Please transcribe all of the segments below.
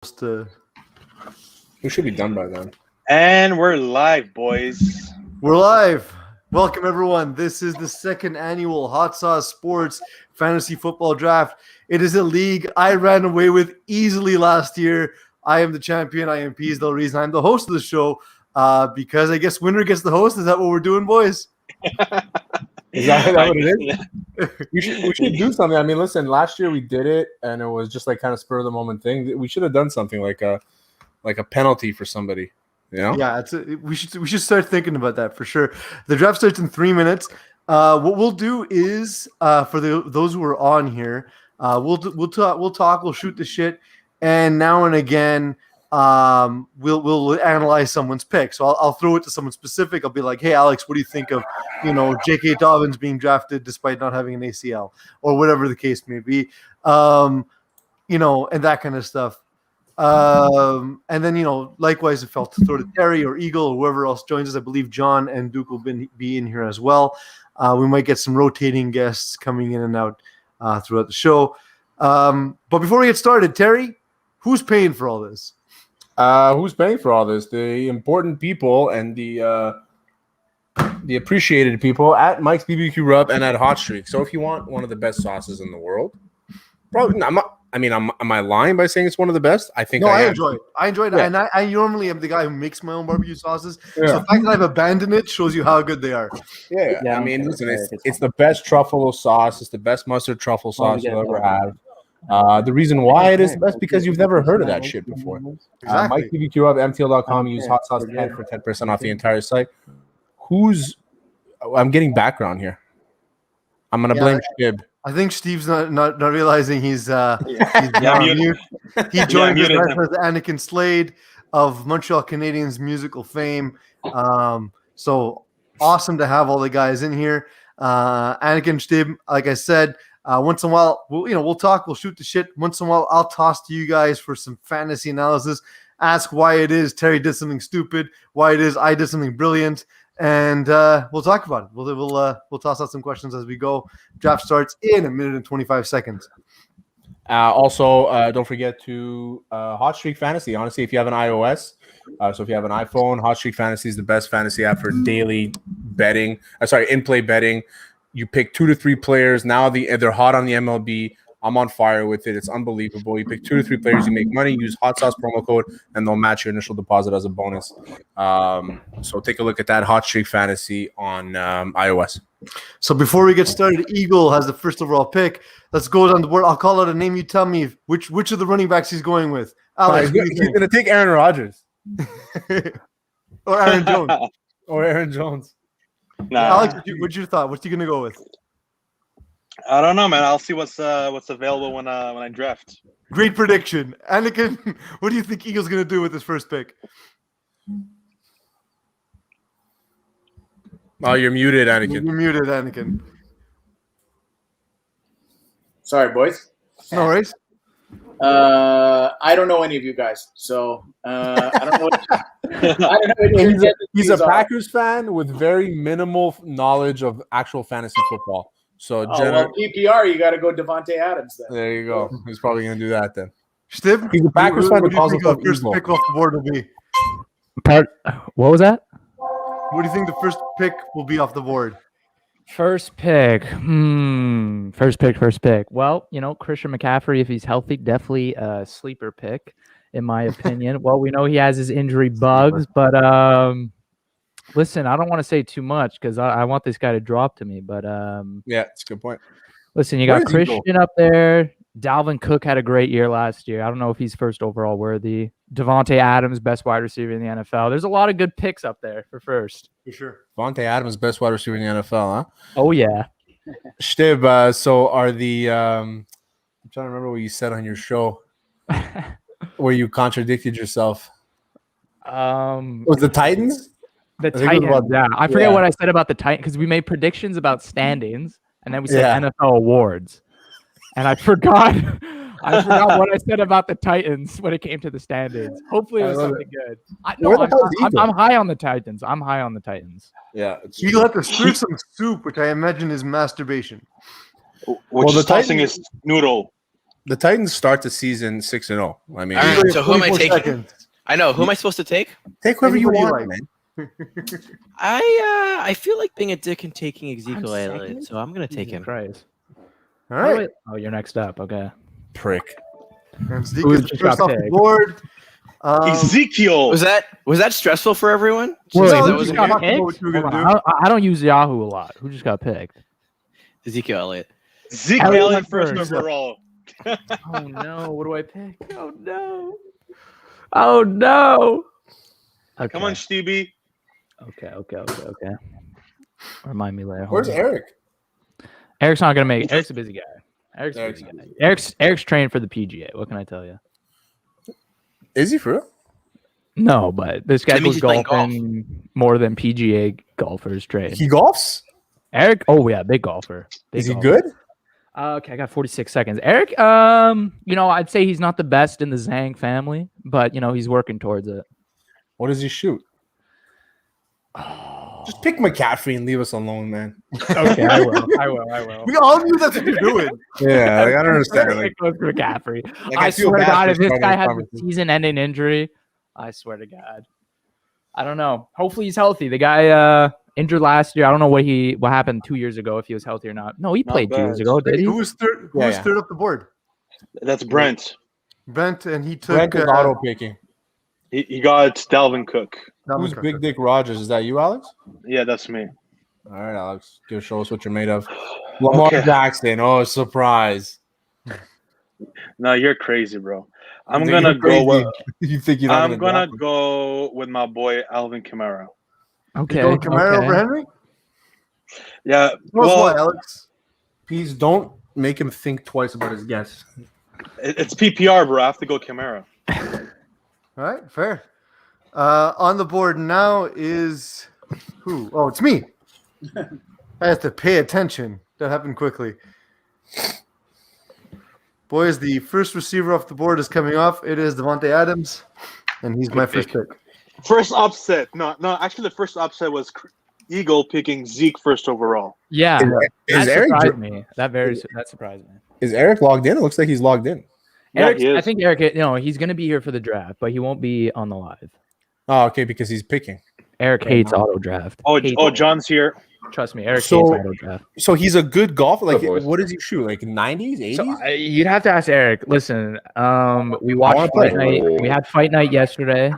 to. We should be done by then. And we're live, boys. We're live. Welcome, everyone. This is the second annual Hot Sauce Sports Fantasy Football Draft. It is a league I ran away with easily last year. I am the champion. IMP is the reason I'm the host of the show because I guess winner gets the host. Is that what we're doing, boys? Is that what it is? We should do something. I mean, listen, last year we did it, and it was just like kind of spur of the moment thing. We should have done something like a penalty for somebody. You know? Yeah, we should start thinking about that for sure. The draft starts in 3 minutes. What we'll do is for those who are on here, we'll talk, we'll shoot the shit, and now and again we'll analyze someone's pick. So I'll throw it to someone specific. I'll be like, hey Alex, what do you think of J.K. Dobbins being drafted despite not having an ACL or whatever the case may be, and that kind of stuff. And then, likewise, if I'll throw to Terry or Eagle or whoever else joins us, I believe John and Duke will be in here as well. We might get some rotating guests coming in and out throughout the show. But before we get started, Terry, who's paying for all this? Who's paying for all this? The important people and the appreciated people at Mike's BBQ Rub and at Hot Streak. So if you want one of the best sauces in the world, probably I'm not. I mean, am I lying by saying it's one of the best? I think I enjoy it. I enjoy it, yeah. And I normally am the guy who makes my own barbecue sauces. Yeah. So the fact that I've abandoned it shows you how good they are. Yeah. I mean, listen, it's the best truffle sauce. It's the best mustard truffle sauce you'll ever have. The reason why it is the best because you've never heard of that shit before. Exactly. Mike BBQ Rub, MTL.com. Use hot sauce 10 for 10% off the entire site. I'm getting background here. I'm gonna blame Shib. I think Steve's not realizing he's mute. He joined us as Annakin Slayd of Montreal Canadiens musical fame. So awesome to have all the guys in here. Annakin, Steve, like I said, once in a while we'll talk, we'll shoot the shit. Once in a while I'll toss to you guys for some fantasy analysis. Ask why it is Terry did something stupid, why it is I did something brilliant. And we'll talk about it. We'll toss out some questions as we go. Draft starts in 1 minute and 25 seconds. Also, don't forget to Hot Streak Fantasy. Honestly, if you have an iOS, so if you have an iPhone, Hot Streak Fantasy is the best fantasy app for daily betting. In-play betting. You pick 2 to 3 players. Now they're hot on the MLB. I'm on fire with it. It's unbelievable. You pick 2 to 3 players, you make money, use Hot Sauce promo code, and they'll match your initial deposit as a bonus. So take a look at that Hot Streak Fantasy on iOS. So before we get started, Eagle has the first overall pick. Let's go on the board. I'll call out a name. You tell me which of the running backs he's going with. Alex, he's going to take Aaron Rodgers. Or Aaron Jones. Nah. Alex, what's your thought? What's he going to go with? I don't know, man. I'll see what's available when I draft. Great prediction. Annakin, what do you think Eagle's going to do with his first pick? Oh, you're muted, Annakin. You're muted, Annakin. Sorry, boys. No worries. I don't know any of you guys, so I don't know. He's a Packers fan with very minimal knowledge of actual fantasy football. So, PPR, you got to go Devonte Adams then. There you go. He's probably going to do that then. Stib, he's a Packers fan. What do you think the first pick off the board will be? What was that? What do you think the first pick will be off the board? First pick. First pick. Well, Christian McCaffrey, if he's healthy, definitely a sleeper pick, in my opinion. Well, we know he has his injury bugs, but listen, I don't want to say too much because I want this guy to drop to me. But yeah, it's a good point. Listen, you got Christian up there. Dalvin Cook had a great year last year. I don't know if he's first overall worthy. Devonte Adams, best wide receiver in the NFL. There's a lot of good picks up there for first. For sure. Devonte Adams, best wide receiver in the NFL, huh? Oh, yeah. Stib, so are the I'm trying to remember what you said on your show where you contradicted yourself. Was the Titans? The Titans, yeah. I forget what I said about the Titans because we made predictions about standings and then we said NFL awards. And I forgot what I said about the Titans when it came to the standings. Hopefully it was something good. I'm high on the Titans. Yeah. You'll have to stir some soup, which I imagine is masturbation. The tossing is noodle. The Titans start the season 6-0. I mean, All right, so who am I 44 taking? seconds. I know. Who am I supposed to take? take whoever you Anybody you want, like. man. I feel like being a dick and taking Ezekiel I'm Elliott, second? so I'm gonna take Jesus him. Christ. All right. Oh, you're next up. Okay. Prick. And Zeke Who is just first got off the picked? board. Ezekiel. Was that stressful for everyone? Wait, Since no, that we wasn't just here? got picked. What you were gonna Hold on, I don't use Yahoo a lot. Who just got picked? Ezekiel Elliott. Zeke Elliott Elliott went first first. overall. Oh no! What do I pick? Oh no! Oh no! Okay. Come on, Stevie. Okay. Remind me later. Hold Where's on. Eric? Eric's not gonna make it. Eric's a busy guy. Eric's a Eric's busy guy. Eric's trained for the PGA. What can I tell you? Is he for real? No, but this guy That means goes he's playing golfing more than PGA golfers train. He golfs? Eric, oh yeah, big golfer. Big Is he golfer. good? Okay, I got 46 seconds. Eric, I'd say he's not the best in the Zhang family, but he's working towards it. What does he shoot? Just pick McCaffrey and leave us alone, man. Okay, I will. We all knew that's what you're doing. Yeah, like, I don't understand. Like, Goes McCaffrey. like, I feel swear to bad God, for if this starting guy this has a conversation. season-ending injury, I swear to God, I don't know. Hopefully he's healthy. The guy injured last year. I don't know what happened 2 years ago, if he was healthy or not. No, he Not played 2 years bad. ago, did he? Who was third? Who Yeah, was yeah. third up the board? That's Brent. Brent, and he took. Brent is auto picking. He got Dalvin Cook. Who's Big Dick Rogers? Is that you, Alex? Yeah, that's me. All right, Alex. Show us what you're made of. Lamar Okay. Jackson. Oh, surprise. No, you're crazy, bro. I'm You think gonna you're go crazy? with. You think you're not I'm gonna draft him? go with my boy Alvin Kamara. Okay. Going Kamara okay. over Henry? Yeah. Tell us Well, why, Alex. Please don't make him think twice about his guess. it's PPR, bro. I have to go Kamara. All right, fair. On the board now is who? Oh, it's me. I have to pay attention. That happened quickly. Boys, the first receiver off the board is coming off. It is Devonte Adams, and he's my first pick. First upset. No. Actually, the first upset was Eagle picking Zeke first overall. Yeah. Is That Eric surprised me. That surprised me. is Eric logged in? It looks like he's logged in. Yeah, he is. I think Eric, he's going to be here for the draft, but he won't be on the live. Oh, okay, because he's picking. Eric hates auto draft. Oh, John's here. Trust me, Eric So- hates auto draft. So he's a good golfer. Like, boys. what does he shoot? Like 90s, 80s? So you'd have to ask Eric. Listen, we wanna watched play. fight night. We had fight night yesterday.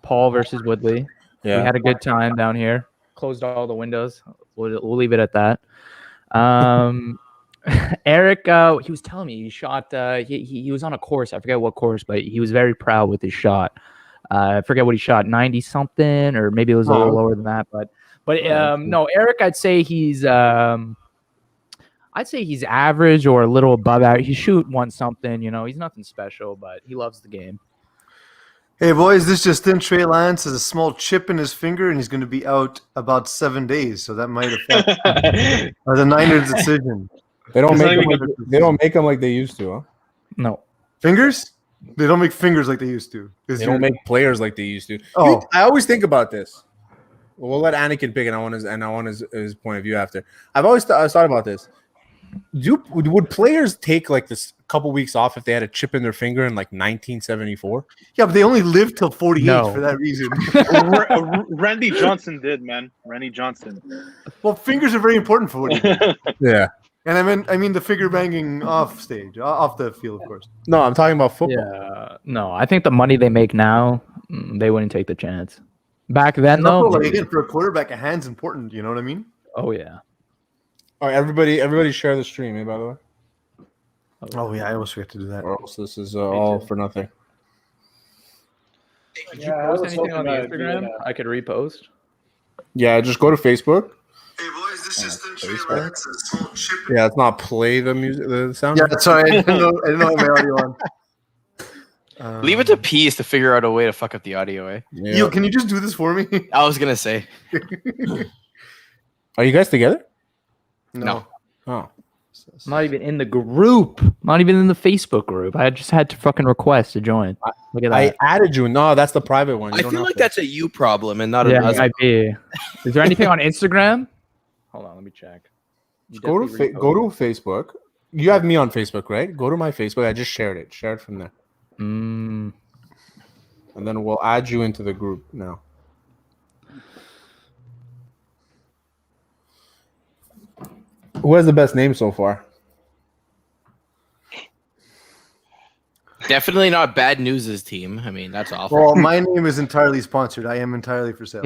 Paul versus Woodley. We had a good time down here. Closed all the windows. We'll leave it at that. Eric, he was telling me he shot. He was on a course. I forget what course, but he was very proud with his shot. I forget what he shot, 90 something, or maybe it was a little lower than that. But no, Eric, I'd say he's average or a little above average. He shoot one something. He's nothing special, but he loves the game. Hey, boys, this just in. Trey Lance has a small chip in his finger, and he's going to be out about 7 days, so that might affect the Niners' decision. They don't He's make not them even like, they don't make them like they used to, huh? No. Fingers? They don't make fingers like they used to. They don't make players like they used to. Oh. I always think about this. Well, we'll let Anakin pick, and I want his point of view after. I've always thought about this. Would players take like this couple weeks off if they had a chip in their finger in like 1974? Yeah, but they only lived till 48 No. for that reason. Randy Johnson did, man. Randy Johnson. Well, fingers are very important for what he did. Yeah. And I mean the finger banging off stage, off the field, of course. No, I'm talking about football. Yeah. No, I think the money they make now, they wouldn't take the chance. Back then, And though. also, like, again, for a quarterback, a hand's important. You know what I mean? Oh yeah. All right, everybody share the stream, by the way. Oh yeah, I almost forget to do that. Or else this is all for nothing. Did Yeah, you I post was anything on the hoping that'd be, Instagram? I could repost. Yeah, just go to Facebook. Hey boys, this is Facebook. Yeah, it's not play the music, the sound. Yeah, sorry, I didn't know my audio on. Leave it to Peas to figure out a way to fuck up the audio, eh? Yeah. Yo, can you just do this for me? I was gonna say. Are you guys together? No. Oh, I'm not even in the group. Not even in the Facebook group. I just had to fucking request to join. Look at that. I added you. No, that's the private one. You I don't feel have like to. that's a you problem and not yeah, an it us. might be. Is there anything on Instagram? Hold on, let me check. You Go to definitely go to Facebook. You have me on Facebook, right? Go to my Facebook. I just shared it. Share it from there. Mm. And then we'll add you into the group now. Who has the best name so far? Definitely not Bad News' team. I mean, that's awful. Well, my name is entirely sponsored. I am entirely for sale.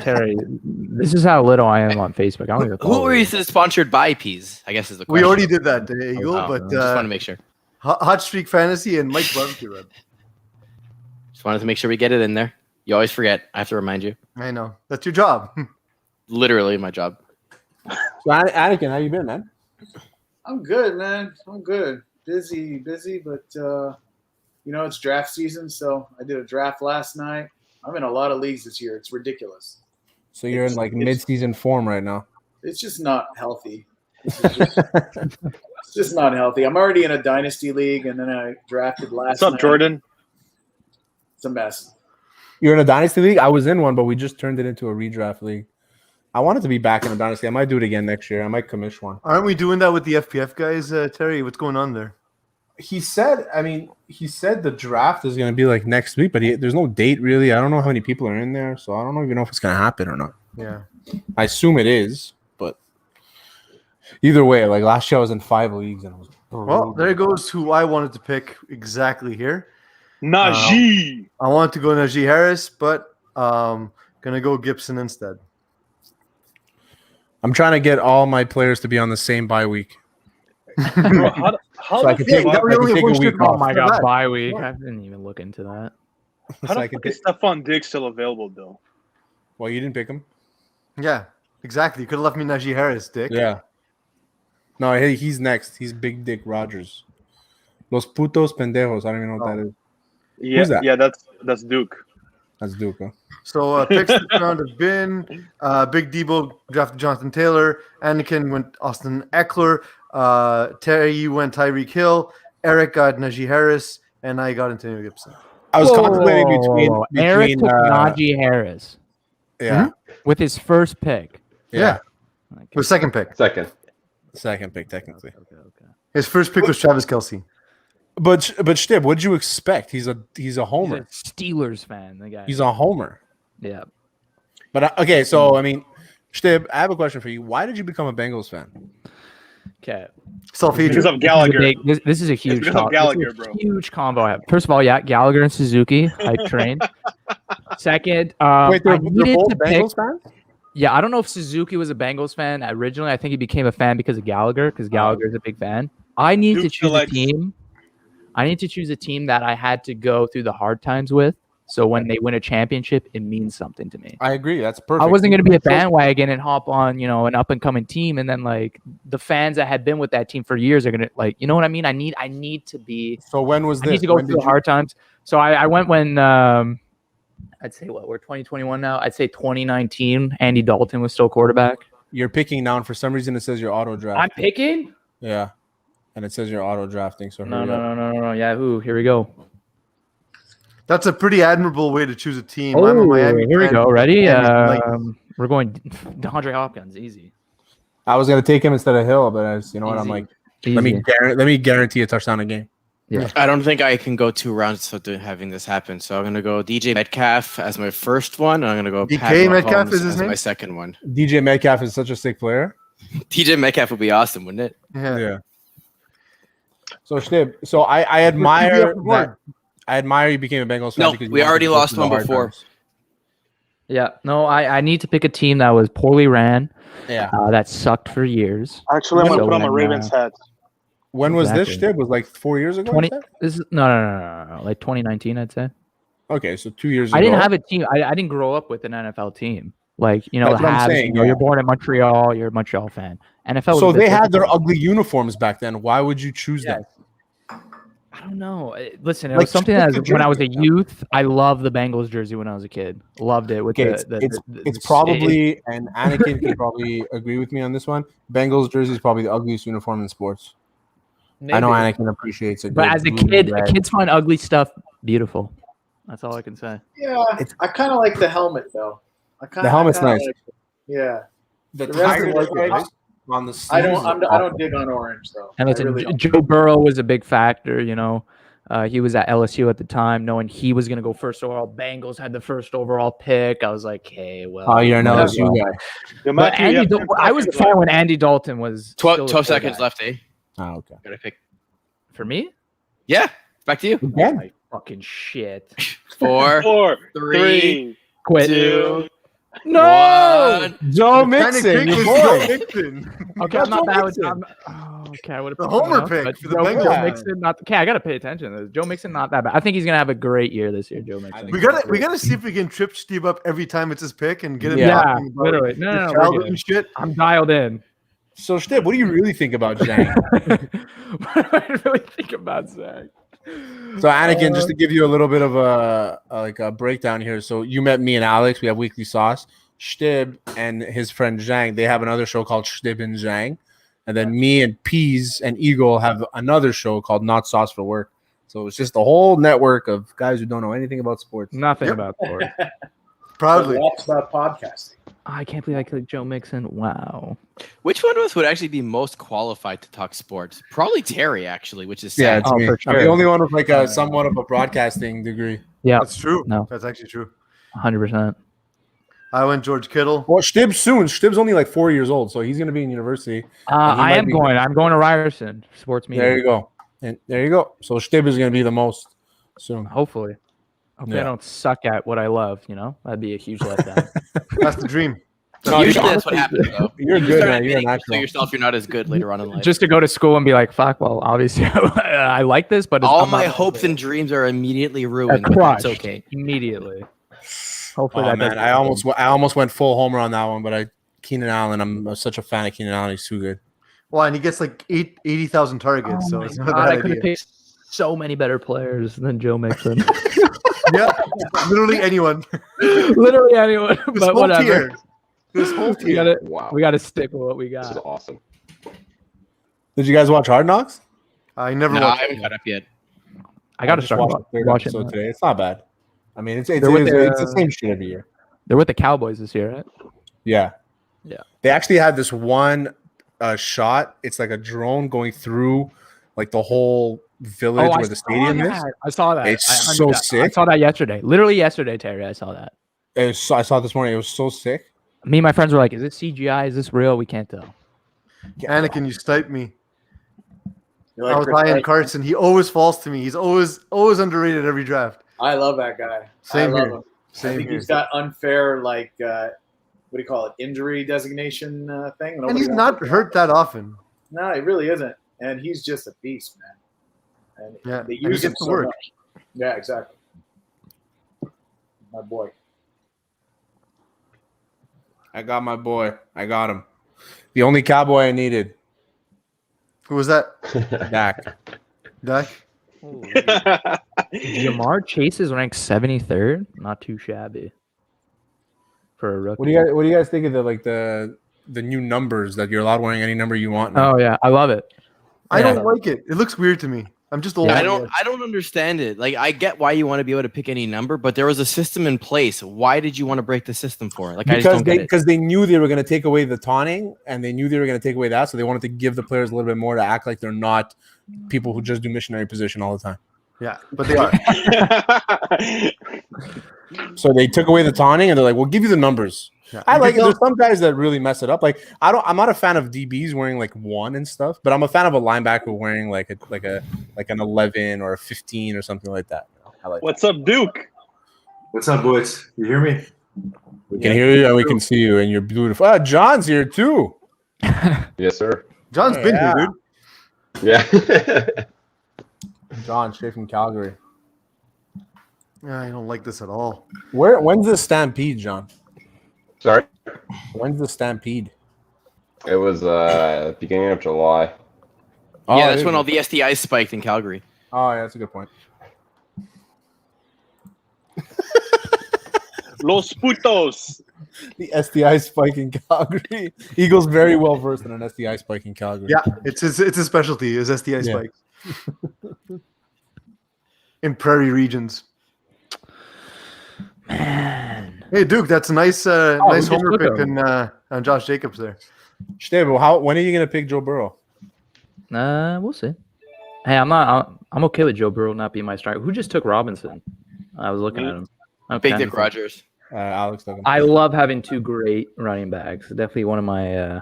Terry, this is how little I am on Facebook. I don't even Who follow were you you. sponsored by, Peas? I guess is the We question. already did that, Eagle, Oh, but just want to make sure. Hot Streak Fantasy and Mike Barbecue Rub. Just wanted to make sure we get it in there. You always forget. I have to remind you. I know. That's your job. Literally my job. So, Annakin, how you been, man? I'm good, man. I'm good. Busy, but it's draft season, so I did a draft last night. I'm in a lot of leagues this year. It's ridiculous. So you're in like mid-season form right now. It's just not healthy. It's just not healthy. I'm already in a dynasty league, and then I drafted last What's up, night. Jordan? It's a mess. You're in a dynasty league? I was in one, but we just turned it into a redraft league. I wanted to be back in a dynasty. I might do it again next year. I might commission one. Aren't we doing that with the FPF guys, Terry? What's going on there? He said the draft is going to be like next week, but there's no date really. I don't know how many people are in there, so I don't even know if it's going to happen or not. Yeah. I assume it is, but either way, like last year I was in 5 leagues and it was Well, there goes who I wanted to pick exactly here. Najee. I wanted to go Najee Harris, but gonna go Gibson instead. I'm trying to get all my players to be on the same bye week. Bro, how So I the can take fuck- I can take a pushed week it Oh off. my for god, that. bye week. I didn't even look into that. how So I the can fuck is take- Stephon Diggs still available, though? Well, you didn't pick him? Yeah, exactly. You could have left me Najee Harris, Dick. Yeah. No, hey, he's next. He's Big Dick Rogers. Los putos pendejos. I don't even know what that is. Yeah, Who's that? yeah, that's Duke. That's Duke, huh? So picks this round have been Big Debo drafted Jonathan Taylor, Anakin went Austin Eckler, Terry you went Tyreek Hill, Eric got Najee Harris, and I got Antonio Gibson. I was contemplating between Eric took Najee Harris yeah. with his first pick. Yeah. Okay. The second pick. Second. Second pick, technically. Okay. His first pick was Travis Kelce. But Stib, what'd you expect? He's a He's a homer. Steelers fan, the guy. He's a homer. yeah. But okay, so I mean, Stib, I have a question for you. Why did you become a Bengals fan? Okay. Self-hatred. Because of Gallagher. This is a huge because of combo. Gallagher, bro. Huge combo. I have. First of all, yeah, Gallagher and Suzuki, hype train. Second, Wait, they're I needed both to pick. Bengals fans? Yeah, I don't know if Suzuki was a Bengals fan originally. I think he became a fan because of Gallagher, because Gallagher is a big fan. I need to Duke choose a selects- team. I need to choose a team that I had to go through the hard times with. So when they win a championship, it means something to me. I agree. That's perfect. I wasn't going to be a bandwagon and hop on, an up and coming team, and then like the fans that had been with that team for years are going to you know what I mean? I need to be. So when was I this? need to go When through did the you- hard times. So I went when I'd say we're 2021 now. I'd say 2019. Andy Dalton was still quarterback. You're picking now, and for some reason it says you're auto draft. I'm picking. Yeah, and it says you're auto drafting. So No. hurry up. Yahoo! Here we go. That's a pretty admirable way to choose a team. I'm a Oh, Miami here we fan. go. Ready? and, like- We're going DeAndre Hopkins. Easy. I was gonna take him instead of Hill, but you know what? I'm Easy. like, Easy. let me guarantee a touchdown a game. I don't think I can go 2 rounds without having this happen. So I'm gonna go DJ Metcalf as my first one. And I'm gonna go DK Pat Metcalf Mahomes is his as name? my second one. DJ Metcalf is such a sick player. DJ Metcalf would be awesome, wouldn't it? Yeah. So Stib, so I admire that. I admire you became a Bengals fan. No, because you we wanted already to go lost through the one hard before. times. Yeah. No, I need to pick a team that was poorly ran, Yeah. that sucked for years. Actually, I'm So gonna put on my when, Ravens hat. When was this Exactly. Stib? Was like 4 years ago? 20. you said? This is no. Like 2019, I'd say. Okay, so 2 years ago. I didn't have a team. I didn't grow up with an NFL team. Like That's the what I'm Habs. saying, You're yeah. born in Montreal. You're a Montreal fan. NFL. was So a bit they had their different. ugly uniforms back then. Why would you choose them? I don't know. Listen, it Like, was something pick that the when I was a jersey. youth, I loved the Bengals jersey when I was a kid. Loved it. With Okay, the it's probably, and Anakin can probably agree with me on this one. Bengals jersey is probably the ugliest uniform in sports. I know Maybe. Anakin appreciates it. But as a kid, kids find ugly stuff beautiful. That's all I can say. Yeah, I kind of like the helmet though. The helmet's nice. Yeah. The The rest tiger of it, stripes, on the I season. don't dig on orange though. And I listen, really don't. Joe Burrow was a big factor. He was at LSU at the time, knowing he was going to go first overall. Bengals had the first overall pick. I was like, hey, well. Oh, you're an might as LSU well. guy. Yo, But Matthew, you have 10 I was a seconds fan left. when Andy Dalton was 12, still a 12 cool seconds guy. left, eh? Oh, okay. Gotta pick. For me? Yeah, back to you. Again? Like fucking shit. 4, 4, 3, 3, Quit. 2, No. 1. Joe Mixon, Mixon, your Joe boy. Mixon. Okay, I'm not Joe bad with Mixon. okay, I would have The homer pick for the Bengals. Joe Mixon, okay, I gotta pay attention to this. Joe Mixon, not that bad. I think he's gonna have a great year this year, Joe Mixon. We gotta see if we can trip Steve up every time it's his pick and get him Yeah, talking about literally. his No, we're childhood good. and shit. I'm dialed in. So, Stib, what do you really think about Zhang? What do I really think about Zach? So, Anakin, just to give you a little bit of a breakdown here. So, you met me and Alex. We have Weekly Sauce. Stib and his friend Zhang, they have another show called Stib and Zhang. And then me and Peas and Eagle have another show called Not Sauce for Work. So, it's just a whole network of guys who don't know anything about sports. Nothing Yep. about sports. Proudly. Lots about podcasting. I can't believe I clicked Joe Mixon. Wow. Which one of us would actually be most qualified to talk sports? Probably Terry, actually, which is Yeah, sad. it's Oh, me. for I'm the sure. only one with like a somewhat of a broadcasting degree. Yeah, That's true. No. That's actually true. 100%. I went George Kittle. Well, Stib's soon. Stib's only like 4 years old, so he's going to be in university. I might am be- going. I'm going to Ryerson sports media. There you go. And there you go. So Stib is going to be the most soon. Hopefully. Hopefully Yeah. I don't suck at what I love. That'd be a huge letdown. That's the dream. No, Usually you're- that's what happens, though. You're You good, start man. You're admitting an to actual. yourself you're not as good later on in life. Just to go to school and be like, fuck, well, obviously I like this, but all I'm my not- hopes and dreams are immediately are ruined. But crushed that's okay. immediately. Hopefully Oh that man, doesn't I almost went full homer on that one, but Keenan Allen. I'm such a fan of Keenan Allen. He's too good. Well, and he gets like 80,000 targets, Oh so my it's not a God, I bad could have idea. picked so many better players than Joe Mixon. Yeah, literally anyone. Literally anyone, This but whole whatever. tier. This whole We tier. gotta, Wow. we gotta stick with what we This is got. awesome. Did you guys watch Hard Knocks? I never No, I watched haven't it. caught up yet. I gotta just start watched the third watching. episode that. today. It's not bad. I mean, it's They're with it's the- the same shit every year. They're with the Cowboys this year, right? Yeah. Yeah. They actually had this one shot. It's like a drone going through like the whole village where the stadium is. I saw that. It's I so 100%. I sick. saw that yesterday. Literally yesterday, Terry. I saw that. I saw it this morning. It was so sick. Me and my friends were like, "Is this CGI? Is this real? We can't tell." Anakin, you sniped me. You I like was Chris high on Wright? Carson. He always falls to me. He's always underrated every draft. I love that guy. Same I love here. him. I Same think here. he's got unfair, like, what do you call it, injury designation thing. And Nobody he's wants not to- hurt that often. No, he really isn't. And he's just a beast, man. And Yeah, they and he use him gets to so work. much. Yeah, exactly. My boy. I got my boy. I got him. The only cowboy I needed. Who was that? Dak. Dak? Jamar Chase is ranked 73rd. Not too shabby for a rookie. What do you guys think of the new numbers that you're allowed wearing any number you want now? Oh yeah, I love it. I Yeah. don't like it. It looks weird to me. I'm just old. I don't understand it. Like, I get why you want to be able to pick any number, but there was a system in place. Why did you want to break the system for? Like, I just don't get it. Because they knew they were going to take away the taunting and they knew they were going to take away that, so they wanted to give the players a little bit more to act like they're not people who just do missionary position all the time. Yeah, but they are. So they took away the taunting and they're like, "We'll give you the numbers." Yeah. I You like it. can There's some guys that really mess it up. Like I'm not a fan of DBs wearing like 1 and stuff, but I'm a fan of a linebacker wearing like an 11 or a 15 or something like that. I like. What's up, Duke? What's up, boys? You hear me? We can hear you and we can see you, and you're beautiful. John's here too. Yes, sir. John's been Yeah. here, dude. Yeah. John, straight from Calgary. Yeah, I don't like this at all. When's the Stampede, John? Sorry. When's the Stampede? It was beginning of July. Oh, Yeah, it that's is. when all the STIs spiked in Calgary. Oh, yeah, that's a good point. Los putos. The STI spike in Calgary. Eagles very well versed in an STI spike in Calgary. Yeah, it's his specialty is STI Yeah. spikes. In prairie regions. Man, Hey, Duke, that's a nice we nice just homer took pick him. on Josh Jacobs there. Stable, when are you gonna pick Joe Burrow? We'll see. Hey, I'm okay with Joe Burrow not being my starter. Who just took Robinson? I was looking at him. Big Dick Rogers. Alex took him. I love having two great running backs. Definitely one of my.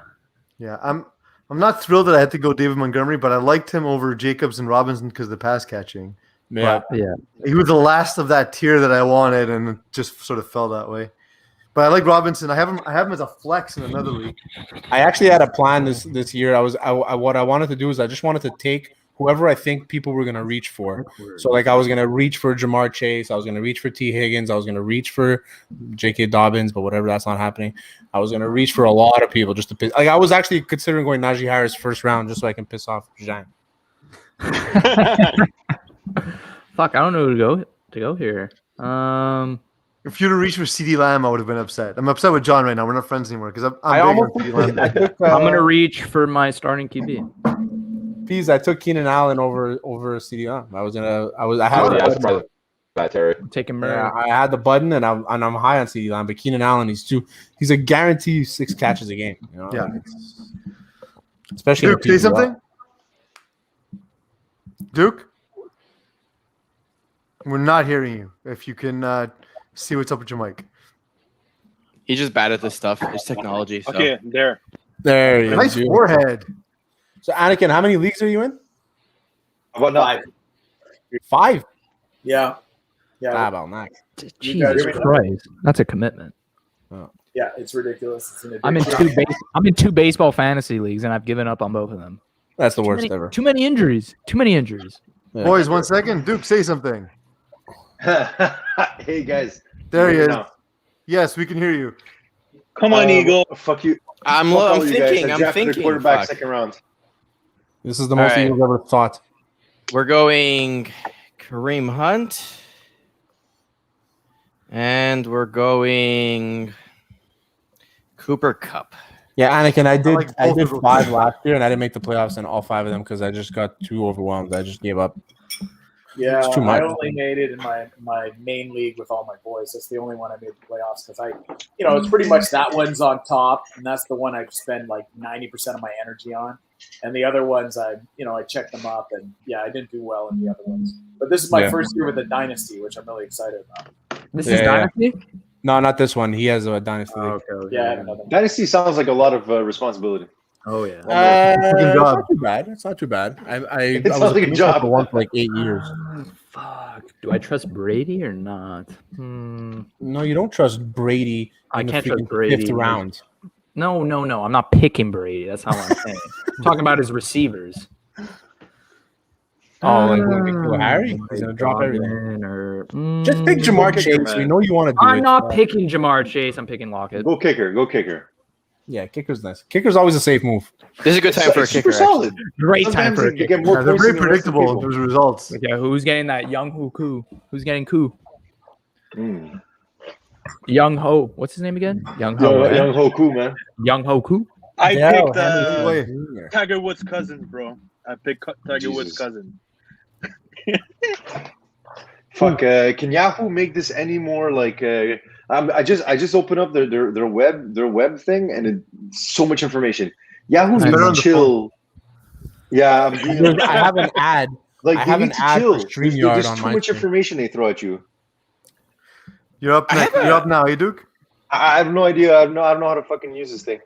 Yeah, I'm not thrilled that I had to go David Montgomery, but I liked him over Jacobs and Robinson because of the pass catching. Yeah. Yeah. He was the last of that tier that I wanted, and it just sort of fell that way. But I like Robinson. I have him as a flex in another league. I actually had a plan this year. What I wanted to do is I just wanted to take whoever I think people were gonna reach for. So like I was gonna reach for Jamar Chase, I was gonna reach for T. Higgins, I was gonna reach for J.K. Dobbins, but whatever, that's not happening. I was gonna reach for a lot of people just to piss. Like I was actually considering going Najee Harris first round just so I can piss off Zhang. Fuck, I don't know who to go here. If you'd have reached for CD Lamb, I would have been upset. I'm upset with John right now. We're not friends anymore because I'm big on CD Lamb. I'm gonna reach for my starting QB. Peas, I took Keenan Allen over CD Lamb. I had Yeah, that's probably bad, Terry. I'm taking Murray. Yeah, I had the button and I'm high on CD Lamb, but Keenan Allen, he's a guarantee 6 catches a game. You know? Yeah. Like, especially Duke, say something. Duke, we're not hearing you. If you can see what's up with your mic. He's just bad at this stuff. It's technology. So. Okay, there. There you Nice go. forehead. So Anakin, how many leagues are you in? About 5. 5. Yeah. Yeah. About nice. Jesus Christ, that's a commitment. Yeah, it's ridiculous. It's an I'm in two baseball fantasy leagues, and I've given up on both of them. That's the worst ever. Too many injuries. Yeah. Boys, 1 second. Duke, say something. Hey guys. There he is. Now. Yes, we can hear you. Come on, Eagle. Fuck you. I'm Fuck all you guys. thinking. I I'm drafted a thinking. quarterback Fuck. second round. This is the most All right. Eagles ever thought. We're going Kareem Hunt. And we're going Cooper Kupp. Yeah, Anakin, I did like both of those. 5 last year, and I didn't make the playoffs in all 5 of them because I just got too overwhelmed. I just gave up. Yeah, It's too much. I only made it in my main league with all my boys. That's the only one I made the playoffs because it's pretty much that one's on top, and that's the one I spend like 90% of my energy on. And the other ones, I checked them up, and yeah, I didn't do well in the other ones. But this is my first year with the dynasty, which I'm really excited about. This Yeah, is yeah. Dynasty? No, not this one. He has a dynasty league. Okay. Yeah, I have another one. Dynasty sounds like a lot of responsibility. Oh, yeah. It's job. not too bad. It's not too bad. I It was sounds like a commissioner job. for one for like 8 years. Fuck. Do I trust Brady or not? No, you don't trust Brady. I in the can't trust freaking Brady. 5th round. No. I'm not picking Brady. That's not what I'm saying. I'm talking about his receivers. Oh, like Nikhil Harry? He's gonna drop everything. Just pick Jamar kicker, Chase. man. We know you want to do I'm it. not picking Jamar Chase. I'm picking Lockett. Go kicker. Yeah, kicker's nice. Kicker's always a safe move. This is a good time for a Super kicker. solid. Great time Sometimes for a you kicker. get more They're points very than the rest of the predictable in people. terms of results. Yeah, who's getting that Young Hoku? Who's getting Koo? Mm. Young Ho. What's his name again? Young Ho. right? Young Hoku, man. Young Hoku. I Dell picked Henry Wait. Jr. Tiger Woods' cousin, bro. I picked Tiger Woods' Jesus. cousin. Fuck. Can Yahoo make this any more like? I just opened up their web thing, and it's so much information. Yahoo's Better on need the to chill. Yeah, I'm being, I have an ad. like I they have need an to ad chill. for There's StreamYard on too my much screen. information they throw at you. You're up. I have You're up now, hey Duke. I have no idea. I don't know how to fucking use this thing.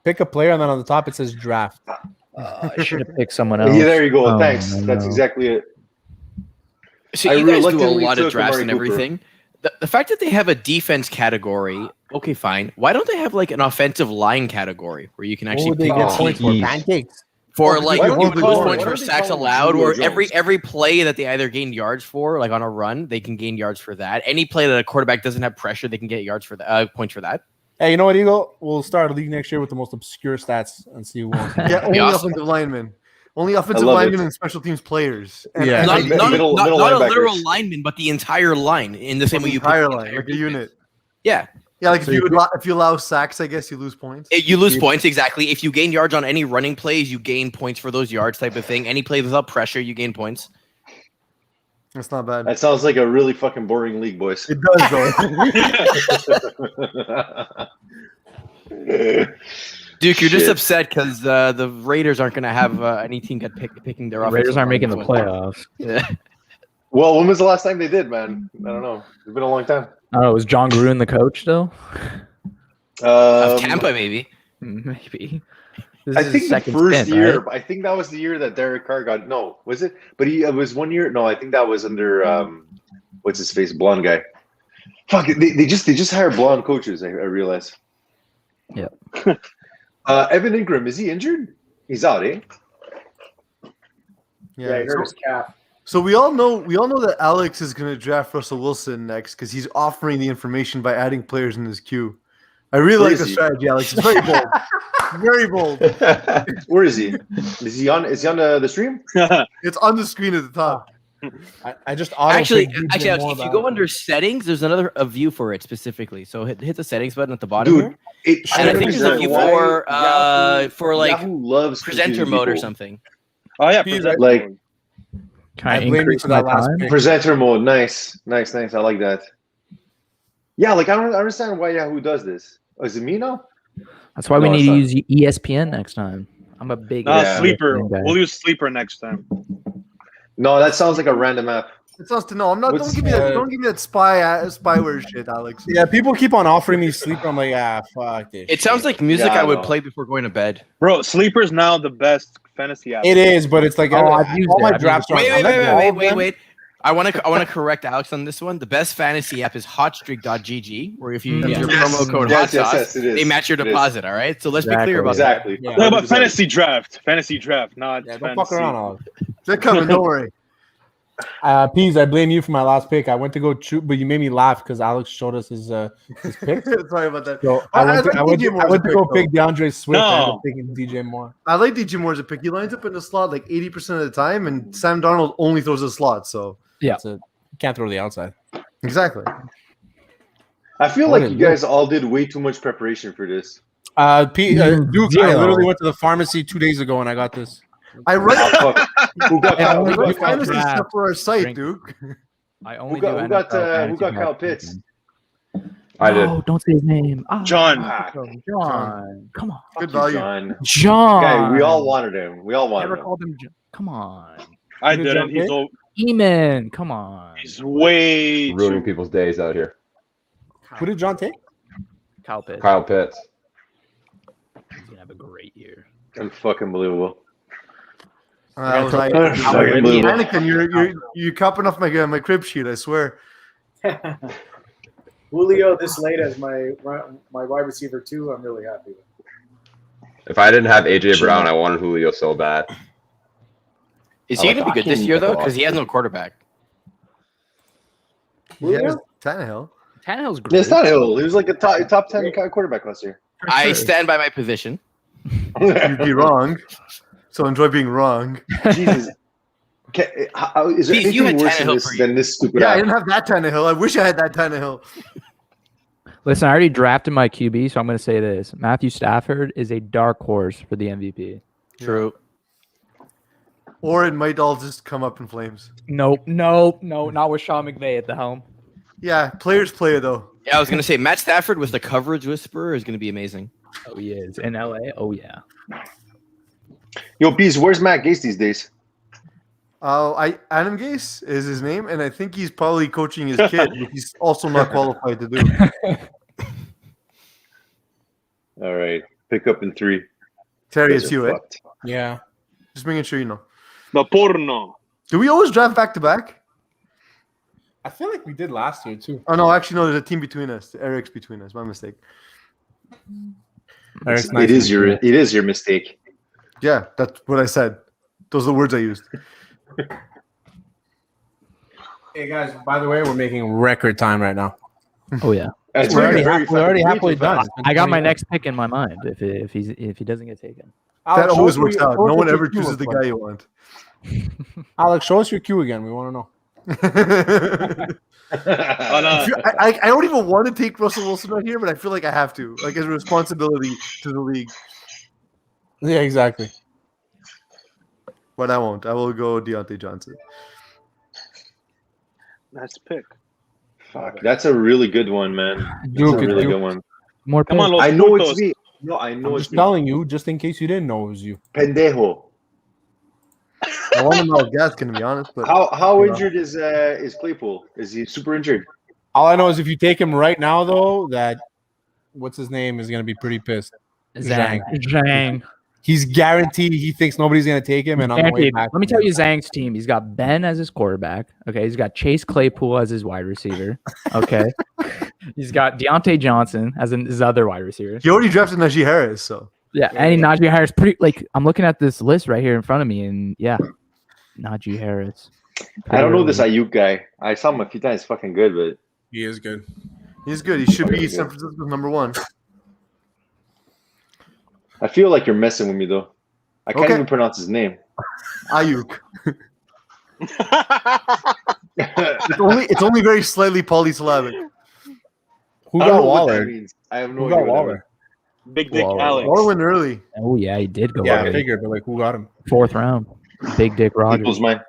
Pick a player, and then on the top it says draft. I should have picked someone else. Yeah, there you go. Oh, Thanks. That's no. exactly it. So I you guys do a reluctantly lot of took drafts Amari and Cooper. everything. The fact that they have a defense category, okay, fine. Why don't they have like an offensive line category where you can What actually would they pick get a points team for? Pancakes. for Why like don't you they bonus call it- points why for don't they sacks call it allowed, Julio or Jones? every play that they either gain yards for, like on a run, they can gain yards for that. Any play that a quarterback doesn't have pressure, they can get yards for that, points for that. Hey, you know what, Eagle? We'll start a league next year with the most obscure stats and see who wants. Yeah, only awesome. offensive linemen. Only offensive love linemen it. and special teams players. And, Yeah. and Not, Mid- not, middle- not, middle not a linebackers. literal lineman, but the entire line in the same way the you pick entire the line, entire like a defense. unit. Yeah, Yeah, like So if you if you allow sacks, I guess you lose points. You lose points, exactly. If you gain yards on any running plays, you gain points for those yards type of thing. Any play without pressure, you gain points. That's not bad. That sounds like a really fucking boring league, boys. It does though. Duke, you're just Shit. upset because the Raiders aren't going to have any team get picking their offensive Raiders aren't making the line. playoffs. Yeah. Well, when was the last time they did, man? I don't know. It's been a long time. Oh, was John Gruden the coach still? Of Tampa, maybe. Maybe. This I is his think the second first stint, year. right? I think that was the year that Derek Carr got. No, was it? But it was 1 year. No, I think that was under what's his face, blonde guy. Fuck it. They just hire blonde coaches. I realize. Yeah. Evan Ingram, is he injured? He's out, eh? Yeah, he hurt his calf. So we all know that Alex is going to draft Russell Wilson next because he's offering the information by adding players in his queue. I really Where like is the he? strategy, Alex. It's very bold. Very bold. Where is he? Is he on the stream? It's on the screen at the top. I just Actually, auto-picked DJ Alex, Moore if you back. go under settings, there's another view for it specifically. So hit the settings button at the bottom. Dude, Here. And I think there's a view for like Yahoo loves presenter confusing mode or people. something. Oh yeah, He's presenter like- mode. Can I I blame you increase for my that last time? pick. Presenter mode, nice. I like that. Yeah, like I don't understand why Yahoo does this. Oh, is it me now? That's why we No, need to it's use ESPN next time. I'm a big Yeah. Sleeper. ESPN guy. We'll use sleeper next time. No, that sounds like a random app. It sounds to know. I'm not. What's- Don't give me that. Don't give me that spyware shit, Alex. Yeah, people keep on offering me sleeper. I'm like, fuck this. It sounds shit. like music Yeah, I I would know. play before going to bed. Bro, sleeper's now the best fantasy app. It is, but it's like Oh, I've used all it. my I've used drafts it. are. Wait. I want to correct Alex on this one. The best fantasy app is hotstreak.gg, where if you use your Yes. promo code Yes, HOTSAUCE, it is. they match your It is. deposit. All right, so let's be Exactly. clear about Exactly. Yeah. No, but 100%. fantasy draft, not Yeah, don't fantasy. fuck around, Alex. They're coming. Don't worry. Peas, I blame you for my last pick. I went to go shoot, but you made me laugh because Alex showed us his pick. Sorry about that. So I I went like DJ Moore I as went a to go pick, pick DeAndre Swift. I ended No. up picking DJ Moore. I like DJ Moore as a pick. He lines up in the slot like 80% of the time, and Sam Darnold only throws the slot. So Yeah. You can't throw the outside. exactly. I feel What like is you guys all did way too much preparation for this. Duke, I Zero. literally went to the pharmacy 2 days ago and I got this. I write Oh, fuck. Who got Yeah, Kyle? we Who got got Kyle? fantasy draft, stuff for our site, drink. Duke. I only Who got- do who got, NFL fantasy who got Kyle draft Pitts? weekend. I did. Oh, don't say his name. Oh, John. John. Come on. Good Fuck you, value. John. John. Guy, we all wanted him. We all wanted Never him. called him John. Come on. I Who did didn't. John He's, pick? o- Eamon. Come on. he's way Ruining too. people's days out here. Who did John take? Kyle Pitts. Kyle Pitts. He's gonna have a great year. Unfucking believable. I was like, Fucking unbelievable. Anakin, you're copping off my crib sheet. I swear. Julio this late as my wide receiver too. I'm really happy with. If I didn't have AJ Brown, I wanted Julio so bad. Is he I going to be good this fucking year though? love- Because he has no quarterback. Yeah, Tannehill. Tannehill's great. Yeah, it's not Hill. He was like a top 10 quarterback last year. For I sure. stand by my position. You'd be wrong. So enjoy being wrong. Jesus. Is there Please, you anything had worse Tannehill for you. than this stupid Yeah, I app? didn't have that Tannehill. I wish I had that Tannehill. Listen, I already drafted my QB, so I'm going to say this: Matthew Stafford is a dark horse for the MVP. True. Or it might all just come up in flames. Nope, not with Sean McVay at the helm. Yeah, players play it though. Yeah, I was going to say Matt Stafford with the coverage whisperer is going to be amazing. Oh, he is in LA. Oh yeah. Yo, Bees, where's Matt Gase these days? Adam Gase is his name, and I think he's probably coaching his kid, which he's also not qualified to do. All right. Pick up in 3. Terry, Guys it's are you, eh? fucked. Yeah. Just making sure you know. The porno. Do we always draft back to back? I feel like we did last year too. Oh no, actually no. There's a team between us. Eric's between us. My mistake. Eric's nice It is your mistake. Yeah, that's what I said. Those are the words I used. Hey guys, by the way, we're making record time right now. Oh yeah. That's We're very already fucking halfway too done. fast. I got my next pick in my mind. If he doesn't get taken. That Alex, always show us works your- out. show us No what one your ever queue chooses the looks guy like. you want. Alex, show us your queue again. We want to know. I don't even want to take Russell Wilson right here, but I feel like I have to, like as a responsibility to the league. Yeah, exactly. But I won't. I will go Deontay Johnson. Nice pick. Fuck, that's a really good one, man. That's Duke, a really Duke. good one. More Come on, picks. Los I know Putos. it's me. No, I know I'm it's just telling you, just in case you didn't know it was you. pendejo. I want to know if Gat's going to be honest, but How injured is Claypool? Is he super injured? All I know is if you take him right now, though, that what's his name is going to be pretty pissed. Zhang. He's guaranteed. He thinks nobody's going to take him, and on the way Guaranteed. back, Let me tell you Zhang's team. He's got Ben as his quarterback. Okay. He's got Chase Claypool as his wide receiver. Okay. He's got Deontay Johnson as his other wide receiver. he already drafted Najee Harris, so Yeah. And Najee Harris, pretty like I'm looking at this list right here in front of me, and yeah, Najee Harris. I don't know this Ayuk guy. I saw him a few times. He's fucking good, but he is good. he's good. He should be San Francisco's number one. I feel like you're messing with me though. I can't Okay. even pronounce his name. Ayuk. It's only very slightly polysyllabic. Who I don't got know what Waller? that means. I have no Who idea. got what that Waller? Big Dick Whoa. Alex. Waller went early. Oh yeah, he did go Yeah, I early. figured, but like, who got him? 4th round. Big Dick means. Rogers. People's mind.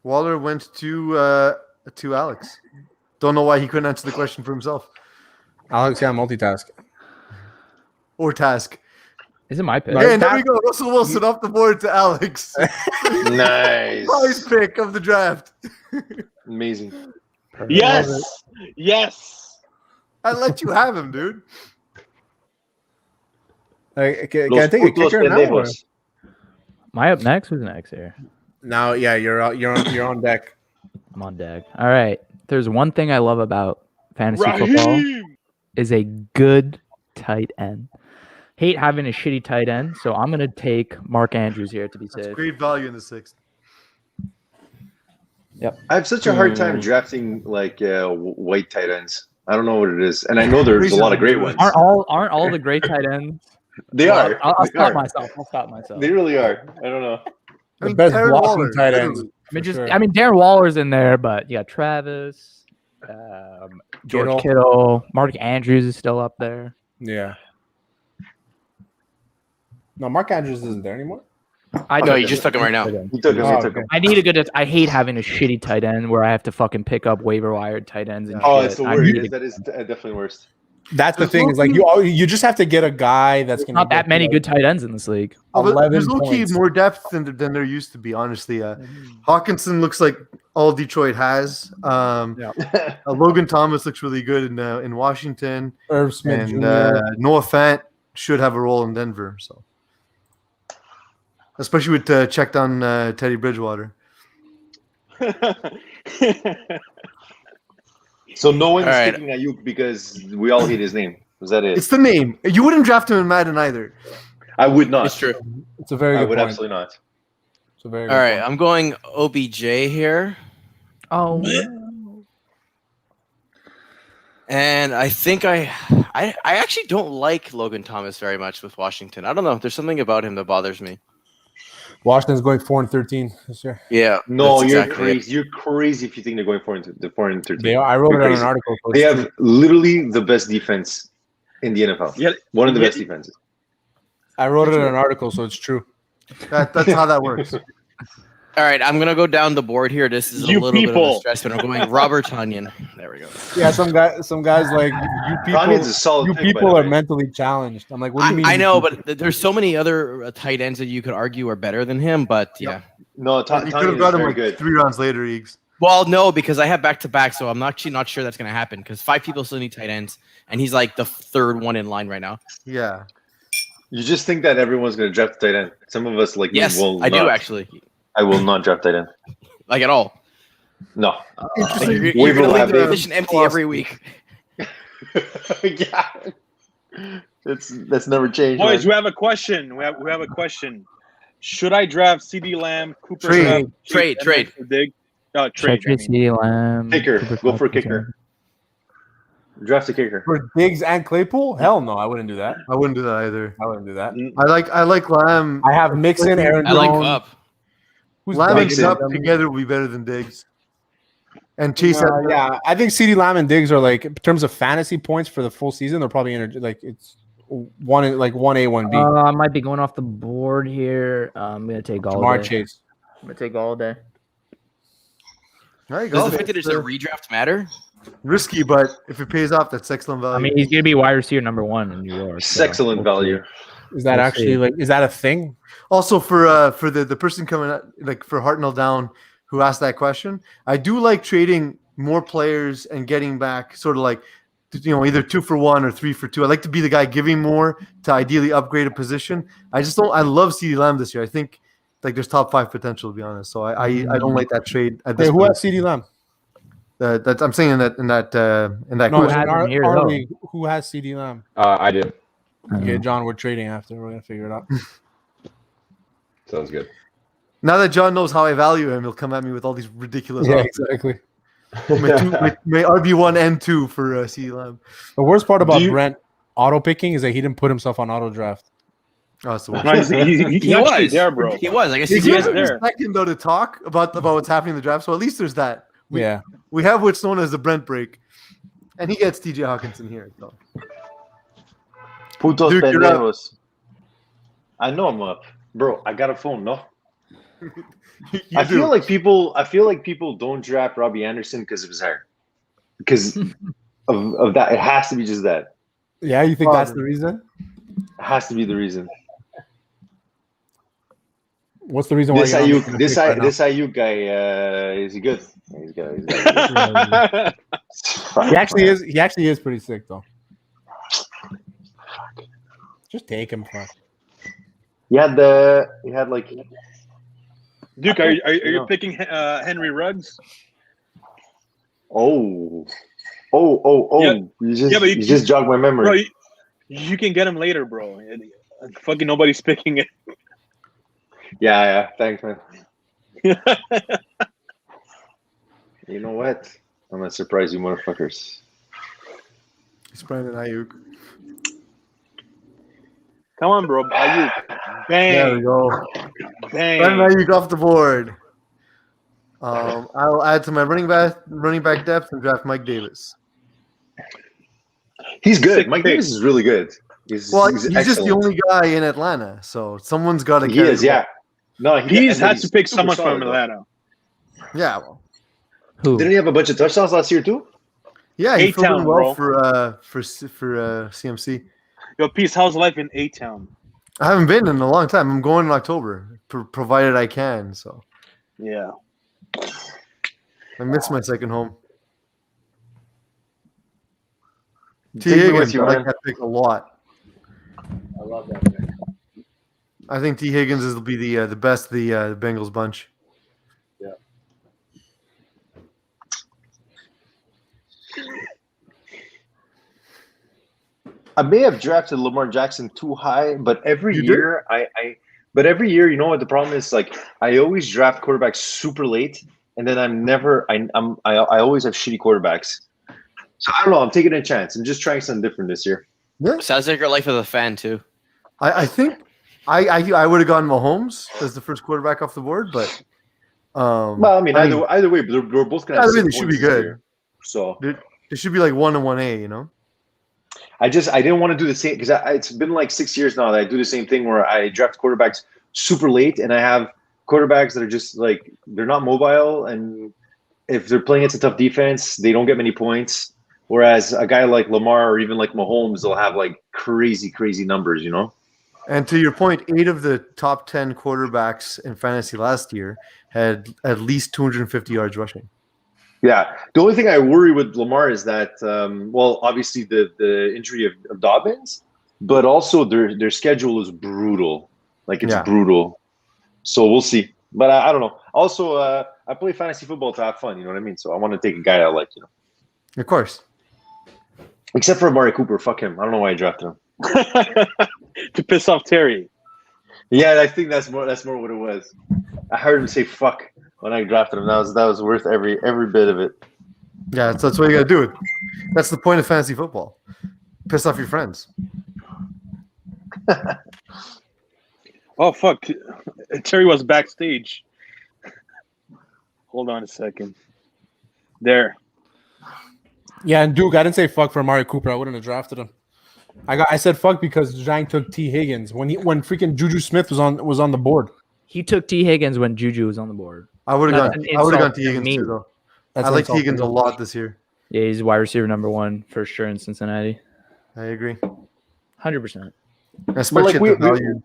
Waller went to Alex. Don't know why he couldn't answer the question for himself Alex, yeah, multitask. or task. Is it my pick? No, Okay, and there we go. Russell Wilson off the board to Alex. Nice. Prize pick of the draft. Amazing. Yes. Yes. I let you have him, dude. Like, can I Los take a putos kicker now? Or? pendejos. Am I up next? Who's next here? Now, yeah, you're on deck. I'm on deck. All right. There's one thing I love about fantasy football Raheem. is a good tight end. Hate having a shitty tight end, so I'm gonna take Mark Andrews here to be That's safe. great value in the 6th. I have such a hard time drafting like white tight ends. I don't know what it is, and I know there's a lot of great ones. Aren't all the great tight ends? They Well, are. I'll They stop are. myself. I'll stop myself. They really are. I don't know. The best Darren blocking Waller, tight ends. literally. I mean, Darren Waller's in there, but you got Travis, George Kittle, Mark Andrews is still up there. Yeah. No, Mark Andrews isn't there anymore. I No, you just took him right now. He took him. Oh, He took okay. him. I need a good. I hate having a shitty tight end where I have to fucking pick up waiver wire tight ends and Oh, shit. it's the I worst. need That is definitely worst. That's the There's thing. Is like you just have to get a guy that's gonna not get that many like good tight ends in this league. Oh, but 11 there's low-key points. more depth than there used to be, honestly. Hawkinson looks like all Detroit has. Logan Thomas looks really good in Washington. Irv Smith And Jr. Noah Fant should have a role in Denver. So, especially with checked on Teddy Bridgewater. So no one's All right. picking Ayuk because we all hate his name. Was that it? It's the name. You wouldn't draft him in Madden either. I would not. It's true. It's a very I good would point. absolutely not. It's a very All good right, point. I'm going OBJ here. Oh, And I think I actually don't like Logan Thomas very much with Washington. I don't know. There's something about him that bothers me. Washington's going 4-13 this year. Yeah. No, that's you're exactly it. crazy. You're crazy if you think they're going for the 4-13. They are. I wrote You're it in an crazy. article. So They it's have true. literally the best defense in the NFL. Yeah. One of the Yeah. best defenses. I wrote it in an article, so it's true. That's how that works. All right, I'm gonna go down the board here. This is a You little bit of a people. stress, but I'm going Robert Tunyon. There we go. Yeah, some guys like you people. Tanyan's a solid You pick, by people the are way. mentally challenged. I'm like, what do you mean? I you know, people? but there's so many other tight ends that you could argue are better than him. But yeah, No, You could have Tanyan is got him very like good. 3 rounds later, Eags. well, no, because I have back to back, so I'm actually not sure that's gonna happen. Because 5 people still need tight ends, and he's like the 3rd one in line right now. Yeah. You just think that everyone's going to draft tight end. Some of us like me Yes, will I do not. actually, I will not draft tight end. like at all. No. Like, you're Waiver gonna leave the wire. position empty every week. Yeah. That's never changed. Boys, man. we have a question. We have a question. Should I draft CD Lamb, Cooper Trade. Kupp, Trade, and trade. then Dig? No, trade. I mean. CeeDee Lamb. Kicker. Cooper Go Kupp, for a kicker. Draft a kicker. For Diggs and Claypool? Hell no, I wouldn't do that. I wouldn't do that either. I wouldn't do that. I like Lamb. I have Mixon, Aaron I like Jones. Cup. Who's Lamb and Mixon. Cup together will be better than Diggs. And Chase. Yeah, I think CeeDee Lamb and Diggs are like in terms of fantasy points for the full season. They're probably like it's 1A, 1B. I might be going off the board here. I'm gonna take Jamar Galladay. Chase. I'm gonna take Galladay. There you Does go. the fact that it's a redraft matter? Risky, but if it pays off, that's excellent value. I mean, he's gonna be wide receiver number 1 in New York. so Excellent value. Is that We'll actually see. like? Is that a thing? Also for the person coming up, like for Hartnell Down who asked that question, I do like trading more players and getting back sort of like either 2 for 1 or 3 for 2. I like to be the guy giving more to ideally upgrade a position. I love CeeDee Lamb this year. I think like there's top 5 potential, to be honest. So I don't like that trade at this Wait, who point. has CeeDee Lamb? That I'm saying in that No, question. has him here, our though. league, who has CeeDee Lamb? I do. Okay, John, we're trading after. We're gonna figure it out. Sounds good. Now that John knows how I value him, he'll come at me with all these ridiculous offers. exactly. my RB1 and 2 for CeeDee Lamb. The worst part about Do you- Brent auto picking is that he didn't put himself on auto draft. Oh, that's the worst. No, he He actually was there, bro. He was. I guess He he's He gives is us there. a second though to talk about what's happening in the draft. So at least there's that. Yeah. We have what's known as the Brent break, and he gets TJ Hawkinson here. So. Putos Dude, you're up. pendejos. I know I'm up, bro. I got a phone. No, You I do. feel like people don't draft Robbie Anderson because of his hair, because of that. It has to be just that. Yeah, you think that's the reason? It has to be the reason. What's the reason why This you're not Ayuk, making a this pick right now? this Ayuk guy, is he good? He's good. He actually is pretty sick though. Just take him, fuck. He had like Duke, are you picking Henry Ruggs? oh. Yeah. You just jogged my memory. Bro, you can get him later, bro. Fucking nobody's picking it. Yeah. Thanks, man. You know what? I'm gonna surprise you, motherfuckers. It's Brandon Ayuk. Come on, bro. Ayuk. There we Bang. go. Bang. Brandon Ayuk off the board. I'll add to my running back depth and draft Mike Davis. He's good. Sick Mike pick. Davis is really good. He's He's just the excellent. only guy in Atlanta, so someone's got to. He is, yeah. No, He's had to pick super someone solid, from though. Atlanta. Yeah, well, Who? Didn't he have a bunch of touchdowns last year too? yeah, he filled A-Town, in well bro. for CMC. Yo, peace. How's life in A-Town? I haven't been in a long time. I'm going in October, provided I can. So Yeah. I miss my second home. T. Take me with Higgins, you, I like man. that pick a lot. I love that pick. I think T. Higgins will be the best of the Bengals bunch. I may have drafted Lamar Jackson too high, but every You did? year you know what the problem is? Like I always draft quarterbacks super late, and then I always have shitty quarterbacks. So I don't know. I'm taking a chance. I'm just trying something different this year. Sounds like your life as a fan too. I think I would have gone Mahomes as the first quarterback off the board, but Well, I mean, either way, we're both gonna have either way, 6 they should points be this good. year. So it should be like 1 and 1A, you know. I didn't want to do the same because it's been like 6 years now that I do the same thing where I draft quarterbacks super late, and I have quarterbacks that are just like they're not mobile, and if they're playing against a tough defense, they don't get many points. Whereas a guy like Lamar or even like Mahomes, they'll have like crazy numbers, you know. And to your point, 8 of the top 10 quarterbacks in fantasy last year had at least 250 yards rushing. Yeah. The only thing I worry with Lamar is that, well, obviously the injury of Dobbins, but also their schedule is brutal. Like it's brutal. So we'll see. But I don't know. Also, I play fantasy football to have fun. You know what I mean? So I want to take a guy I like, you know. Of course. Except for Amari Cooper. Fuck him. I don't know why I drafted him. To piss off Terry. Yeah, I think that's more what it was. I heard him say fuck when I drafted him. That was worth every bit of it. Yeah, that's what you got to do. That's the point of fantasy football. Piss off your friends. Oh, fuck. Terry was backstage. Hold on a second. There. Yeah, and Duke, I didn't say fuck for Amari Cooper. I wouldn't have drafted him. I said fuck because Zhang took T. Higgins when freaking Juju Smith was on the board. He took T. Higgins when Juju was on the board. I would have That's gone. an I would have gone insult to to Higgins me. too, though. I like Higgins a lot this year. Yeah, he's wide receiver number 1 for sure in Cincinnati. I agree. 100%. That's But much like shit we, to we, value.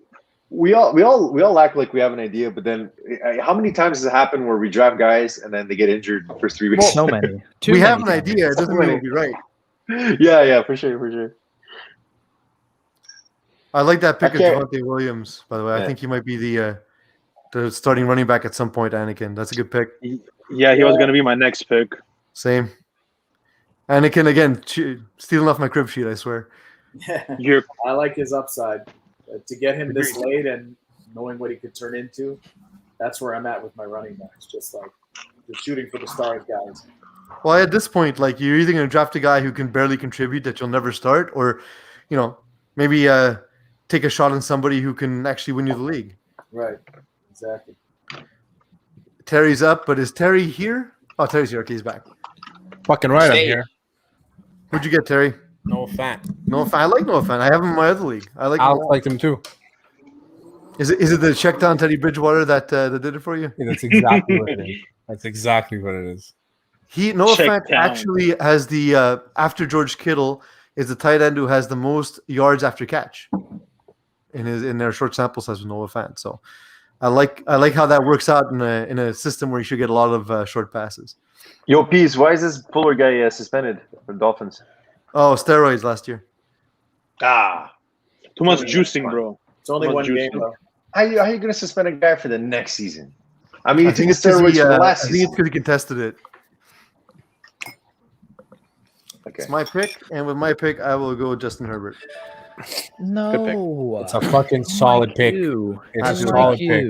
we all act like we have an idea, but then how many times has it happened where we draft guys and then they get injured the first 3 weeks? So many. We have an many idea. It doesn't mean we'll be right. Yeah, for sure. I like that pick of Okay. Devonte Williams, by the way. I Yeah. think he might be the starting running back at some point, Anakin. That's a good pick. Yeah, he was gonna be my next pick. Same. Anakin, again, stealing off my crib sheet, I swear. You're I like his upside. To get him this late and knowing what he could turn into, that's where I'm at with my running backs. Just like the shooting for the stars guys. Well, at this point, like you're either going to draft a guy who can barely contribute that you'll never start, or, maybe take a shot on somebody who can actually win you the league. Right. Exactly. Terry's up, but is Terry here? Oh, Terry's here. Okay, he's back. Fucking right, I'm here. Who'd you get, Terry? No fan. Noah Fan. I like Noah Fan. I have him in my other league. I like him. Alex liked him too. Is it the check down Teddy Bridgewater that did it for you? Yeah, that's exactly what it is. That's exactly what it is. Noah Check Fant down. actually has the after George Kittle is the tight end who has the most yards after catch in their short sample size with Noah Fant. So I like how that works out in a system where you should get a lot of short passes. Yo, Peace, why is this Puller guy suspended for Dolphins? Oh, steroids last year. too much juicing, bro. It's only Not one juicing. game though. How you going to suspend a guy for the next season? I mean, I you think took it's 'cause steroids for the last I think season. it's because he contested it. Okay. It's my pick, and with my pick, I will go with Justin Herbert. No. It's a fucking solid pick. It's a solid pick.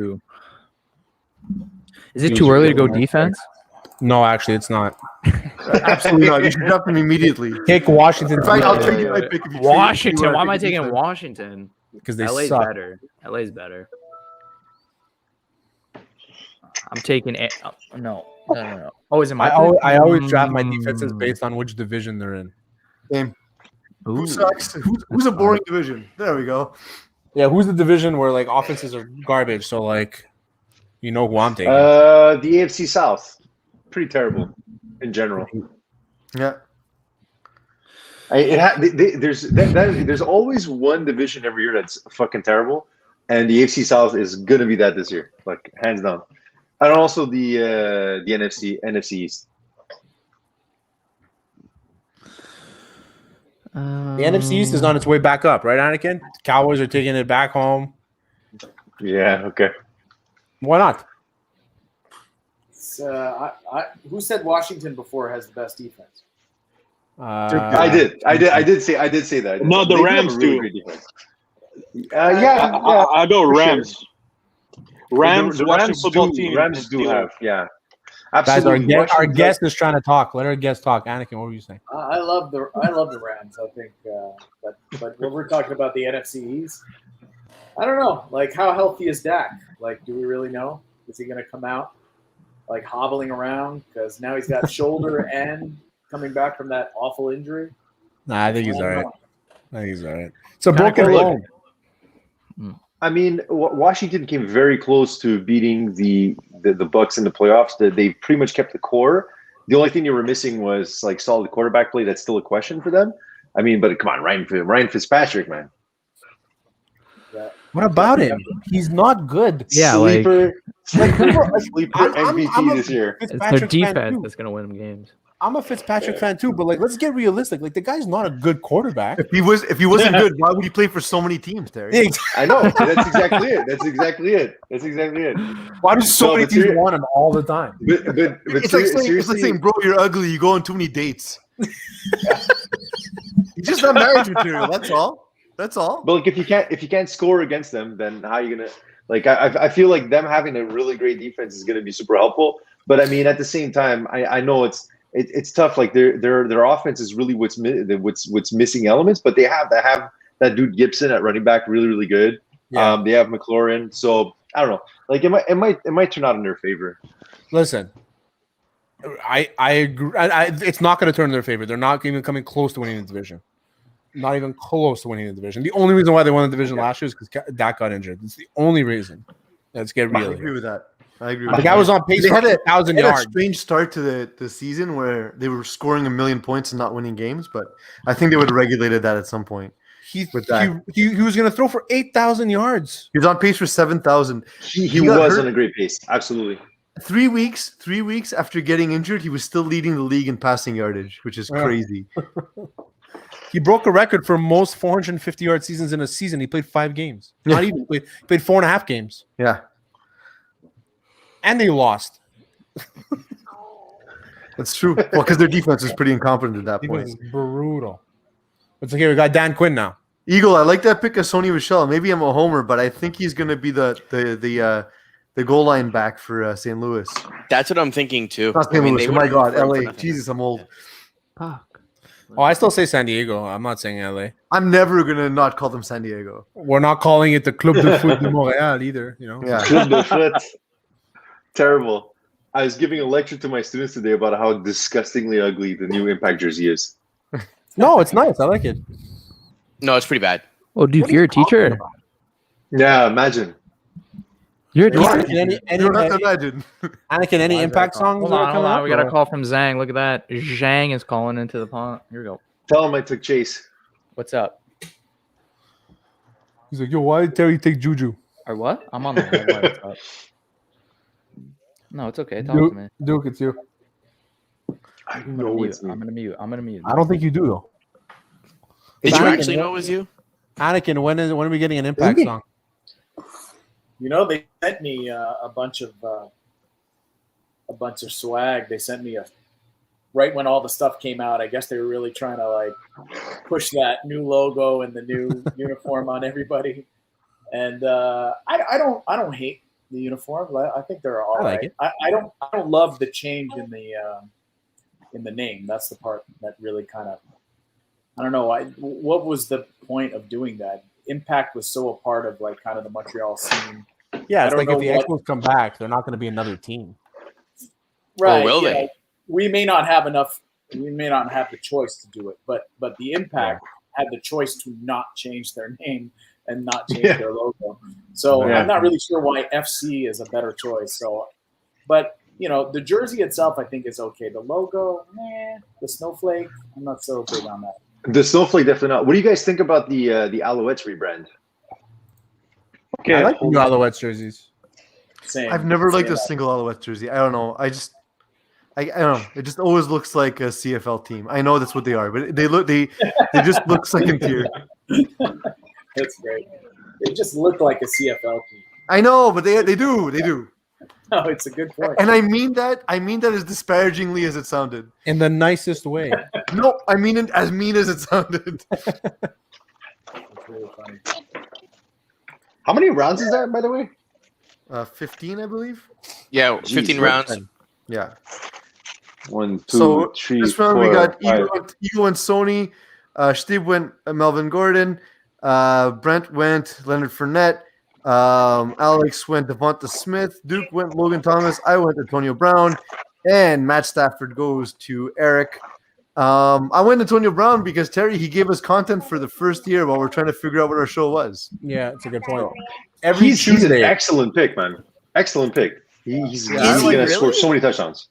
Is it too early to go defense? No, actually, it's not. Absolutely not. You should draft him immediately. Take Washington. In fact, I'll trade you my pick if you trade- Washington. you Why am I pick a taking defense. Washington? Because they LA's suck. better. LA's better. I'm taking it. No. Oh, is it my I pick? always draft my defenses based on which division they're in. Same. Who Ooh. sucks? Who's a boring division? There we go. Yeah, who's the division where like offenses are garbage? So like, you know who I'm taking. The AFC South, pretty terrible in general. Yeah. There's always one division every year that's fucking terrible, and the AFC South is gonna be that this year, like hands down. And also the NFC East. The NFC East is on its way back up, right, Anakin? Cowboys are taking it back home. Yeah. Okay. Why not? Who said Washington before has the best defense? I did say that. No, the They do have a Rams really do. great defense. I go for Rams. sure. Rams, The Washington Rams football do. team. Rams do Steelers. have. Yeah. Guys, our Absolutely. our Washington guest is trying to talk. Let our guest talk. Anakin, what were you saying? I love the Rams. I think, but when we're talking about the NFC East, I don't know. Like, how healthy is Dak? Like, do we really know? Is he going to come out like hobbling around because now he's got shoulder and coming back from that awful injury? Nah, I think he's I all don't right. know. I think he's all right. It's a broken Look, bone. I mean, Washington came very close to beating the Bucks in the playoffs. They pretty much kept the core. The only thing they were missing was like solid quarterback play. That's still a question for them. I mean, but come on, Ryan Fitzpatrick, man. What about him? He's not good. Yeah, sleeper I'm- MVP I'm a this year. It's their Fitzpatrick fan defense too. that's going to win them games. I'm a Fitzpatrick fan too, but like, let's get realistic. Like, the guy's not a good quarterback. If he wasn't good, why would he play for so many teams, Terry? Yeah, I know. That's exactly it. why do so No, many but teams seri- want him all the time? But It's like saying, bro, you're ugly. You go on too many dates. He's just not marriage material. That's all. That's all. But like, if you can't score against them, then how are you gonna like? I feel like them having a really great defense is gonna be super helpful. But I mean, at the same time, I know it's tough. Like their offense is really what's missing elements. But they have that dude Gibson at running back, really really good. Yeah. They have McLaurin. So I don't know. Like it might turn out in their favor. Listen, I agree. It's not going to turn in their favor. They're not even coming close to winning the division. Not even close to winning the division. The only reason why they won the division last year is because Dak got injured. It's the only reason. Let's get I real. agree with that. I agree. The With guy you. was on pace They for had a 1,000 They had a yards. strange start to the season where they were scoring 1,000,000 points and not winning games, but I think they would have regulated that at some point. He with that. he was going to throw for 8,000 yards. He was on pace for 7,000. He got was hurt. on a great pace. Absolutely. 3 weeks after getting injured, he was still leading the league in passing yardage, which is Yeah. crazy. He broke a record for most 450-yard seasons in a season. He played 5 games. Yeah. Not even. He played 4.5 games. Yeah, And they lost. that's true. Well, because their defense is pretty incompetent at that It point. was brutal. It's okay. We got Dan Quinn now. Eagle, I like that pick of Sony Michel. Maybe I'm a homer, but I think he's going to be the goal line back for St. Louis. That's what I'm thinking too. Not St. Louis. they Oh my wouldn't God, move for him for LA. nothing. Jesus, I'm old. Fuck. Oh, I still say San Diego. I'm not saying LA. I'm never going to not call them San Diego. We're not calling it the Club de Foot de Montréal either. You know. Yeah. Club de foot. Terrible. I was giving a lecture to my students today about how disgustingly ugly the new Impact jersey is. No, it's nice. I like it. No, it's pretty bad. Oh, Duke, you're a teacher. Yeah, imagine. You're a teacher. Anakin, You don't have to imagine. any Impact songs? Hold that are on, hold coming on. up, We got a or- call from Zhang. Look at that. Zhang is calling into the pond. Here we go. Tell him I took Chase. What's up? He's like, yo, why did Terry take Juju? Or what? I'm on the line. What's up? No, it's okay. Talk to me. Duke, it's you. I I'm gonna know mute. it's me. I'm gonna mute. I'm gonna mute. I don't think you do though. Did you Anakin, actually know it was you? Anakin, when are we getting an Impact Really? song? You know, they sent me a bunch of swag. They sent me right when all the stuff came out. I guess they were really trying to like push that new logo and the new uniform on everybody. And I don't hate the uniform. I think they're all I like right. it. I don't love the change in the name. That's the part that really kind of, I don't know. What was the point of doing that? Impact was so a part of like kind of the Montreal scene. Yeah, I it's don't like if know the what- Expos come back, they're not going to be another team. Right. will you they? know, we may not have enough. We may not have the choice to do it, but the Impact had the choice to not change their name and not change Yeah. their logo. So Yeah. I'm not really sure why FC is a better choice. So, but you know, the jersey itself I think is okay. The logo, the snowflake, I'm not so big on that. The Snowflake definitely not. What do you guys think about the Alouettes rebrand? Okay, I like the new Alouettes jerseys. Same. I've never liked Same. a single Alouettes jersey. I don't know. I don't know. It just always looks like a CFL team. I know that's what they are, but they just look second tier. That's great. They just look like a CFL team. I know, but they do. No, it's a good point. And I mean that as disparagingly as it sounded. In the nicest way. No, I mean it as mean as it sounded. It's really funny. How many rounds is that, by the way? 15, I believe. Yeah, 15 rounds. Yeah. 1, 2, So 3, this round 4, we got 5. Eagle and Sony. Steve went Melvin Gordon. Brent went Leonard Fournette. Alex went Devonta Smith. Duke went Logan Thomas. I went Antonio Brown. And Matt Stafford goes to Eric. I went Antonio Brown because Terry, he gave us content for the first year while we're trying to figure out what our show was. Yeah, it's a good point. Every He's an Tuesday, excellent pick, man. Excellent pick. He's Is going he to score really? so many touchdowns.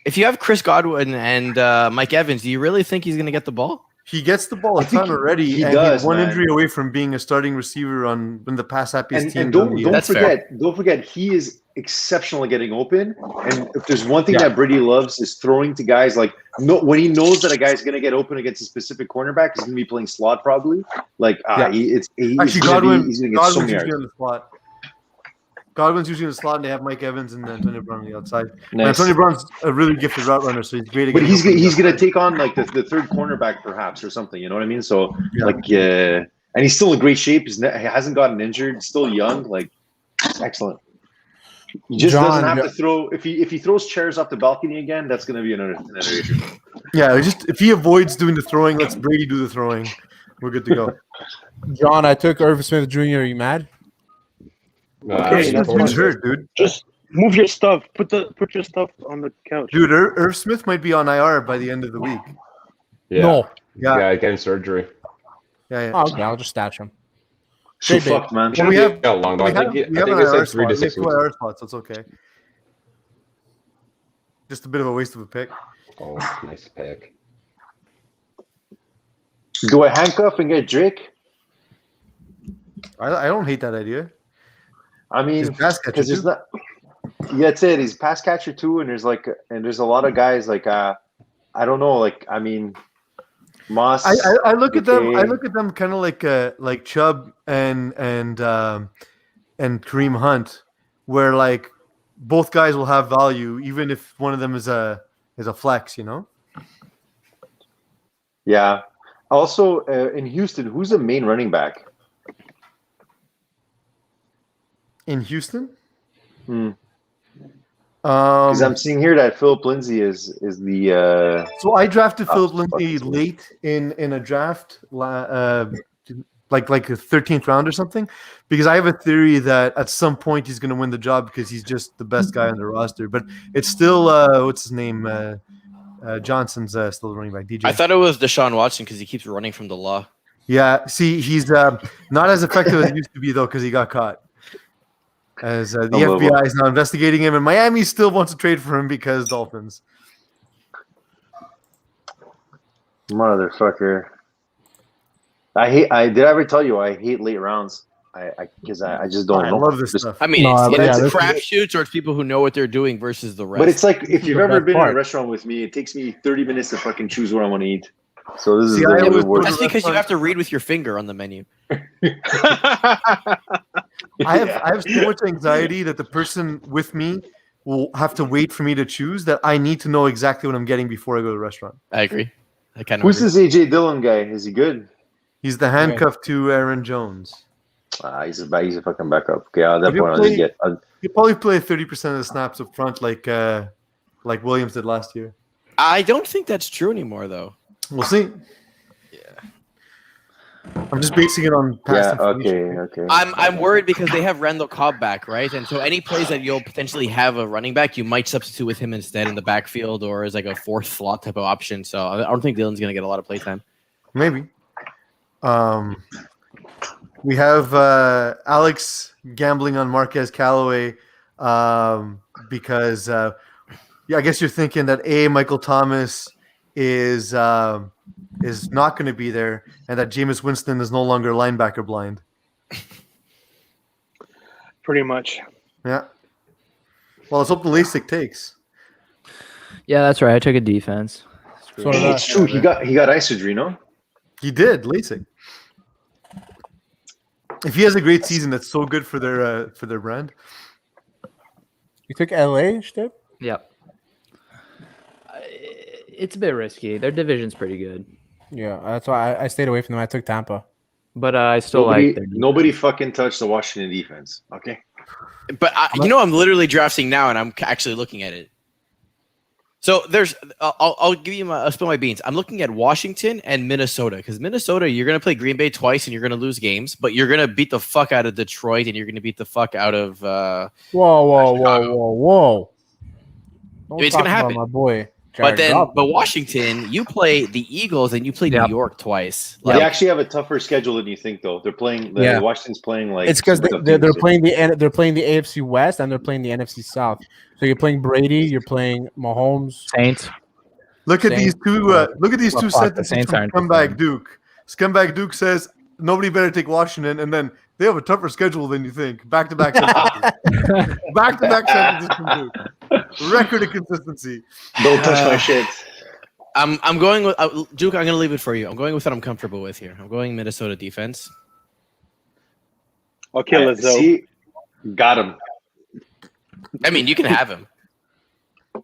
If you have Chris Godwin and Mike Evans, do you really think he's going to get the ball? He gets the ball a I think ton already, he and does, he's one man. injury away from being a starting receiver on the pass happiest team. And don't That's fair. forget, he is exceptional at getting open. And if there's one thing that Brady loves is throwing to guys like when he knows that a guy's going to get open against a specific cornerback, he's going to be playing slot probably. Like he's Actually, going to Godwin's get so many usually yards. in the slot. Godwin's usually in the slot, and they have Mike Evans and Antonio Brown on the outside. Nice. Antonio Brown's a really gifted route runner, so he's great. At But getting open he's on the going to outside. take on like the third cornerback perhaps or something. You know what I mean? So Yeah. and he's still in great shape. He hasn't gotten injured. Still young. Like excellent. He just John, doesn't have to throw. If he throws chairs off the balcony again, that's going to be another issue. Yeah, just if he avoids doing the throwing, let's Brady do the throwing. We're good to go. John, I took Irv Smith Jr. Are you mad? Okay, that's Smith's hurt, dude. Just move your stuff. Put your stuff on the couch. Dude, Irv Smith might be on IR by the end of the week. Yeah. No. Yeah, Getting surgery. yeah. Oh, okay, I'll just stash him. So Great pick. fucked, man. Well, we have Got long though. we I have, think we have it's an IR like 3 spot. to We have 6 two weeks. IR spots, so it's okay. Just a bit of a waste of a pick. Oh, nice pick. Do I handcuff and get Drake? I don't hate that idea. I mean, He's pass catcher because there's too. not. Yeah, that's it. He's pass catcher too, and there's a lot of guys like I don't know, like I mean, Moss. I look at them. I okay. look at them kind of like Chubb and Kareem Hunt, where like both guys will have value, even if one of them is a flex. You know. Yeah. Also, in Houston, who's the main running back? In Houston. Because I'm seeing here that Philip Lindsay is the. So I drafted Philip Lindsay late in a draft, like a 13th round or something, because I have a theory that at some point he's going to win the job because he's just the best guy on the roster. But it's still what's his name? Johnson's still running back. DJ. I thought it was Deshaun Watson because he keeps running from the law. Yeah. See, he's not as effective as he used to be though because he got caught. As the FBI is now investigating him, and Miami still wants to trade for him because Dolphins. Motherfucker. Did I ever tell you I hate late rounds? Because I just don't I know. love this stuff. I mean, No, it's this- crapshoots or it's people who know what they're doing versus the rest. But it's like if you've the ever best been in part. a restaurant with me, it takes me 30 minutes to fucking choose what I want to eat. So this is See, the I really was- worst. that's because you have to read with your finger on the menu. I have so much anxiety that the person with me will have to wait for me to choose that I need to know exactly what I'm getting before I go to the restaurant. I agree. I kind of. Who's this AJ Dillon guy? Is he good? He's the handcuff to Aaron Jones. He's a fucking backup. Okay, at that If you point I'll play- just get. He'll probably play 30% of the snaps up front, like Williams did last year. I don't think that's true anymore, though. We'll see. I'm just basing it on past Yeah. information. Okay. I'm worried because they have Randall Cobb back, right? And so any plays that you'll potentially have a running back, you might substitute with him instead in the backfield or as like a fourth slot type of option. So I don't think Dylan's going to get a lot of playtime. Maybe. We have Alex gambling on Marquez Callaway because I guess you're thinking that Michael Thomas is not going to be there and that Jameis Winston is no longer linebacker blind. Pretty much. Yeah. Well, let's hope the LASIK takes. Yeah, that's right. I took a defense. So did I. It's true. He got eye surgery, no? He did LASIK. If he has a great season, that's so good for their brand. You took LA, Stip? Yep. It's a bit risky. Their division's pretty good, Yeah, that's why I stayed away from them. I took Tampa. but I still like their defense. Nobody fucking touched the Washington defense. Okay. But I'm literally drafting now, and I'm actually looking at it. So there's, I'll give you I'll spill my beans. I'm looking at Washington and Minnesota because Minnesota, you're gonna play Green Bay twice and you're gonna lose games, but you're gonna beat the fuck out of Detroit and you're gonna beat the fuck out of. Whoa! Don't It's talk gonna happen. about my boy. But Jared Goff. Washington, you play the Eagles and you play New York twice. They actually have a tougher schedule than you think, though. They're playing. Washington's playing like. It's because some they're tough teams. playing the AFC West and they're playing the NFC South. So you're playing Brady, you're playing Mahomes. Saints. Look at these two. Look at these two fuck, the sentences Saints from aren't Scumbag good. Duke. Scumbag Duke says nobody better take Washington, and then they have a tougher schedule than you think. Back-to-back sentences. Back-to-back sentences from Duke. Record of consistency. Don't touch my shit. I'm going with Duke. I'm gonna leave it for you. I'm going with what I'm comfortable with here. I'm going Minnesota defense. Okay, let's go. See, got him. I mean, you can have him.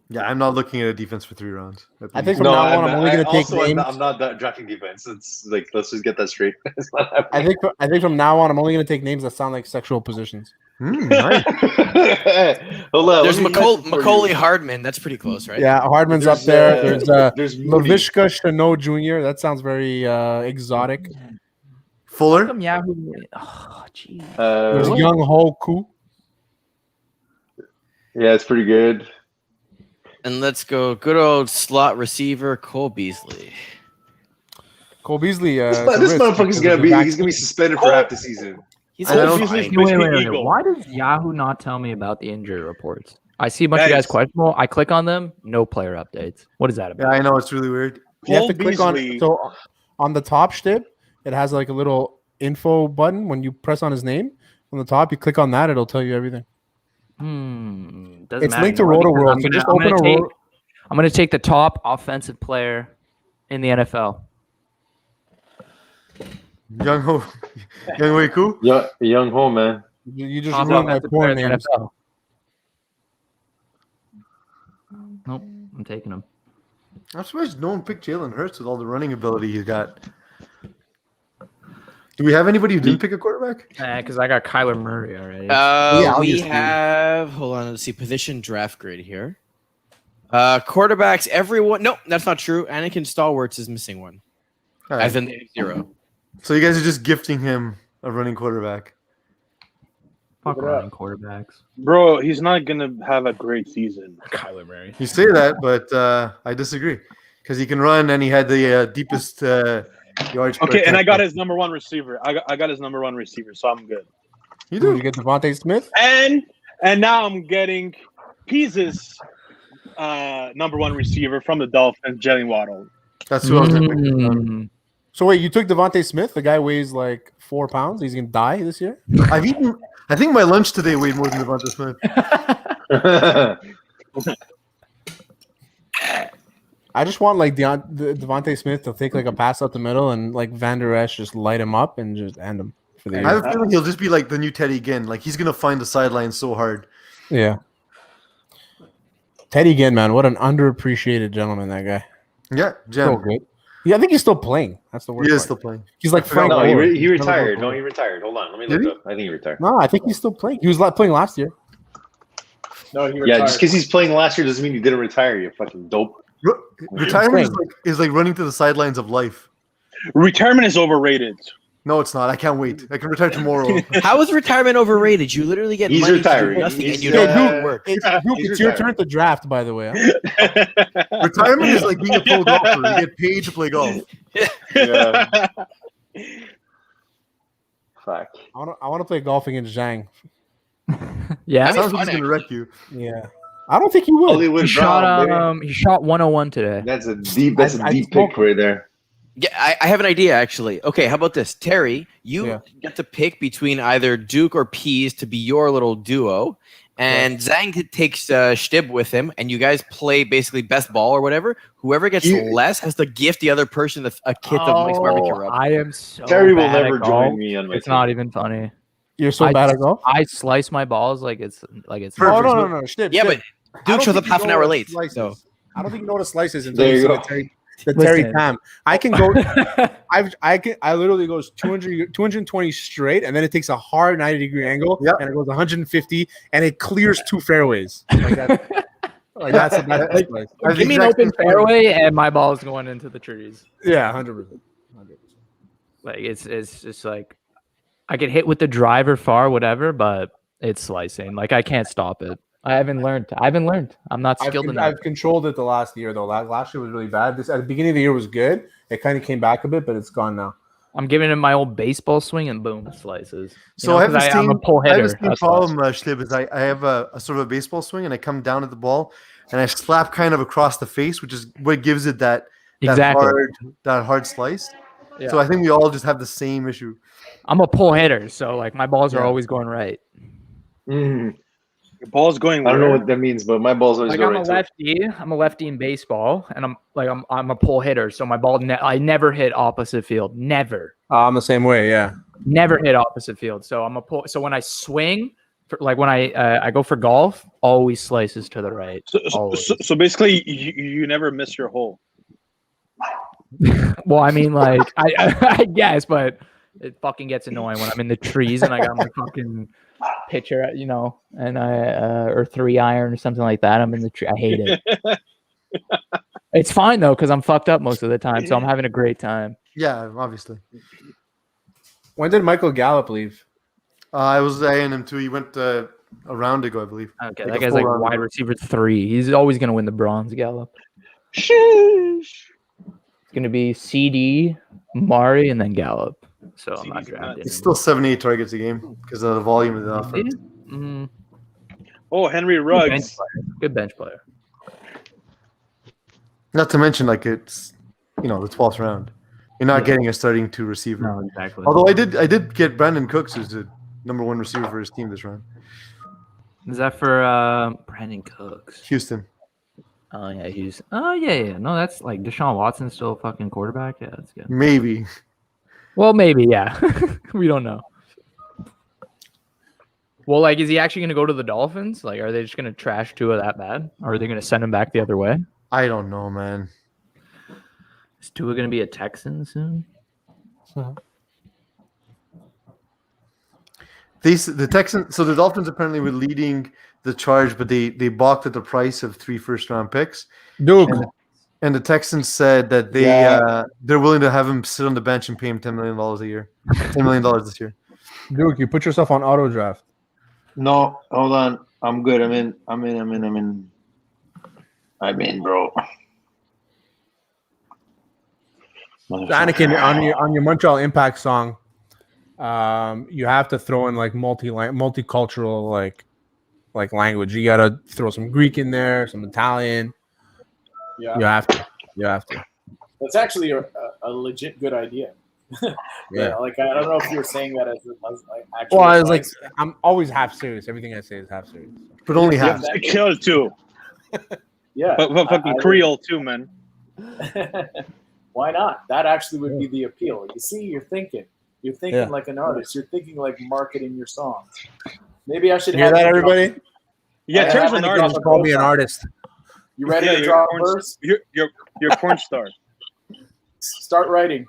Yeah, I'm not looking at a defense for 3 rounds. I think from now on, I'm only going to take names. I'm not drafting defense. It's like let's just get that straight. It's not happening. I think from now on, I'm only going to take names that sound like sexual positions. Nice. Hold on, There's let me mention for Macaulay you. Hardman. That's pretty close, right? Yeah, Hardman's up there. There's Moody. Laviska Shenault Jr. That sounds very exotic. Fuller. Welcome Yahoo. Oh, jeez. There's What? Young Ho Koo. Yeah, it's pretty good. And let's go good old slot receiver Cole Beasley. Cole Beasley. This it's a risk motherfucker's because gonna of be the suspended for half the season. He's I don't- fine. Beasley's Wait. Eagle. Why does Yahoo not tell me about the injury reports? I see a bunch of guys Guys. questionable. I click on them. No player updates. What is that Yeah, about? I know it's really weird. You have Cole to click on Beasley. on the top stip. It has like a little info button. When you press on his name on the top, you click on that. It'll tell you everything. Doesn't It's matter linked to anymore because Roto-World. So just open a Roto. I'm gonna take the top offensive player in the NFL. Young Ho, Young Wei Koo. Yeah, young home man. You just Top ruined my offensive player porn in the names. NFL. Nope, I'm taking him. I'm surprised no one picked Jalen Hurts with all the running ability he's got. Do we have anybody who didn't pick a quarterback? Because I got Kyler Murray already. Yeah, We obviously. have. Hold on. Let's see. Position draft grade here. Quarterbacks. Everyone. No, that's not true. Anakin Stalwarts is missing one. All right. As in 0. So you guys are just gifting him a running quarterback. Fuck Give it running quarterbacks. Bro, he's not gonna have a great season. Kyler Murray. You say that, but I disagree because he can run and he had the deepest yards. per Okay, and I got attempt. his number one receiver. I got his number one receiver, so I'm good. You Did do. you get Devonte Smith? And now I'm getting Pease's number one receiver from the Dolphins, Jalen Waddle. That's who I was going to pick. Mm. So wait, you took Devonte Smith? The guy weighs like 4 pounds. He's gonna die this year. I've eaten. I think my lunch today weighed more than Devonta Smith. I just want like Devonte Smith to take like a pass up the middle and like Van Der Esch just light him up and just end him for the I year. have a feeling he'll just be like the new Teddy Ginn. Like he's gonna find the sideline so hard. Yeah. Teddy Ginn, man, what an underappreciated gentleman that guy. Yeah, So Jim. good. Yeah, I think he's still playing. That's the worst. He is part. still playing. He's like Frank. no, Gore. he retired. No, No, he retired. Hold on, let me Did look he? up. I think he retired. No, I think he's still playing. He was playing last year. No, he Yeah, retired. just because he's playing last year doesn't mean he didn't retire. You fucking dope. Retirement is like running to the sidelines of life. Retirement is overrated. No, it's not. I can't wait. I can retire tomorrow. How is retirement overrated? You literally get He's money to do retiring. nothing and you He's- don't Yeah, do work. It's He's your retired. turn to draft, by the way. Huh? Retirement is like being a pro golfer. You get paid to play golf. Yeah. Fuck. I want to play golf against Zhang. Yeah, I mean, Sounds like he's fun, gonna wreck you. Yeah, I don't think he will. Hollywood he Brown, shot baby. he shot 101 today. That's a deep I pick right there. Yeah, I have an idea actually. Okay, how about this, Terry? You Yeah. get to pick between either Duke or Pease to be your little duo, and Zhang takes Shtib with him, and you guys play basically best ball or whatever. Whoever gets less has to gift the other person a kit of Mike's barbecue rub. I am so Terry will bad never at join golf. me on my It's team. not even funny. You're so I bad at golf. I slice my balls like it's Perfect. Oh no, Shtib, Yeah, Shtib. but I Duke don't shows up think you half an know hour what late. slice So is. I don't think you know what a slice is until There you you see go. the Terry Listen. Tam. I can go. I literally goes 220 straight, and then it takes a hard 90-degree angle, Yep. and it goes 150, and it clears 2 fairways. Like that's the best slice. I have the Give me an exact open same fairway and my ball's going into the trees. Yeah, 100%. Like it's just like I get hit with the driver far, whatever, but it's slicing. Like I can't stop it. I haven't learned. I'm not skilled enough. I've controlled it the last year though. Last year was really bad. This at the beginning of the year was good. It kind of came back a bit, but it's gone now. I'm giving it my old baseball swing and boom, it slices. You So know, I have 'cause the I'm same, a pull I have hitter. the same That's why. problem, Shtib, is I have a sort of a baseball swing and I come down at the ball and I slap kind of across the face, which is what gives it that Exactly. hard slice. Yeah. So I think we all just have the same issue. I'm a pull hitter, so like my balls are Yeah. always going right. Mm. Your ball's going. I don't know where? what that means, but my balls always Like go I'm a right to it. lefty. I'm a lefty in baseball, and I'm a pull hitter. So my ball, I never hit opposite field. Never I'm the same way. Yeah. hit opposite field. So I'm a pull. So when I swing, like when I go for golf, always slices to the right. Always. So basically, you never miss your hole. Well, I mean, like I guess, but it fucking gets annoying when I'm in the trees and I got my fucking pitcher, you know, and or 3-iron or something like that. I'm in the tree. I hate it. It's fine though because I'm fucked up most of the time, so I'm having a great time. Yeah, obviously. When did Michael Gallup leave? I was saying him too. He went a round ago, I believe. Okay, Like that a guy's full like round. wide receiver 3. He's always gonna win the bronze Gallup. Sheesh. It's gonna be CD, Mari, and then Gallup. So I'm not CD's drafting. It's still 78 targets a game because of the volume of the offense. Mm, Oh, Henry Good bench Ruggs. player. Good bench player. Not to mention, like it's the 12th round. You're not getting a starting 2 receiver. No, exactly. Although I did get Brandon Cooks as the number 1 receiver for his team this round. Is that for Brandon Cooks? Houston. Oh yeah, yeah. No, that's like Deshaun Watson's still a fucking quarterback. Yeah, that's good. Maybe. Well, maybe, yeah. We don't know. Well, like, is he actually going to go to the Dolphins? Like, are they just going to trash Tua that bad? Or are they going to send him back the other way? I don't know, man. Is Tua going to be a Texan soon? The Texans. So the Dolphins apparently were leading the charge, but they balked at the price of 3 first-round picks. Duke. And the Texans said that they're willing to have him sit on the bench and pay him $10 million a year. $10 million this year. Duke, you put yourself on auto draft. No, hold on. I'm good. I'm in, bro. Annakin, on your Montreal Impact song, you have to throw in like multicultural like language. You gotta throw some Greek in there, some Italian. Yeah, You have to. that's actually a legit good idea. Yeah. Like I don't know if you were saying that as like actual. Well, I was like, advice. I'm always half serious. Everything I say is half serious. But only Yeah, half. that- Kills too. yeah, But fucking I- Creole too, man. Why not? That actually would be the appeal. You see, you're thinking Yeah. like an artist. You're thinking like marketing your songs. Maybe I should You hear have that, you everybody? drop- Yeah, I turns have an to artist. drop Call me an artist. You ready Yeah, to you're drop a a porn- verse? You're a porn star. Start writing.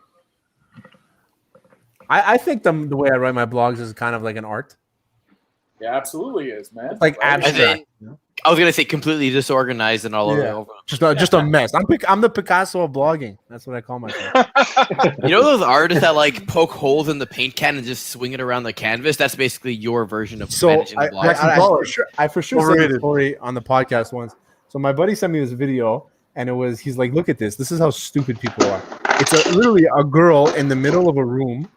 I think the way I write my blogs is kind of like an art. Yeah, absolutely is, man. It's like Writing. abstract. I was gonna say completely disorganized and all Yeah. over. Just a mess. I'm the Picasso of blogging. That's what I call myself. You know those artists that like poke holes in the paint can and just swing it around the canvas? That's basically your version of So managing the blog. I for sure said Overrated. the story on the podcast once. So my buddy sent me this video, and he's like, "Look at this. This is how stupid people are. It's literally a girl in the middle of a room,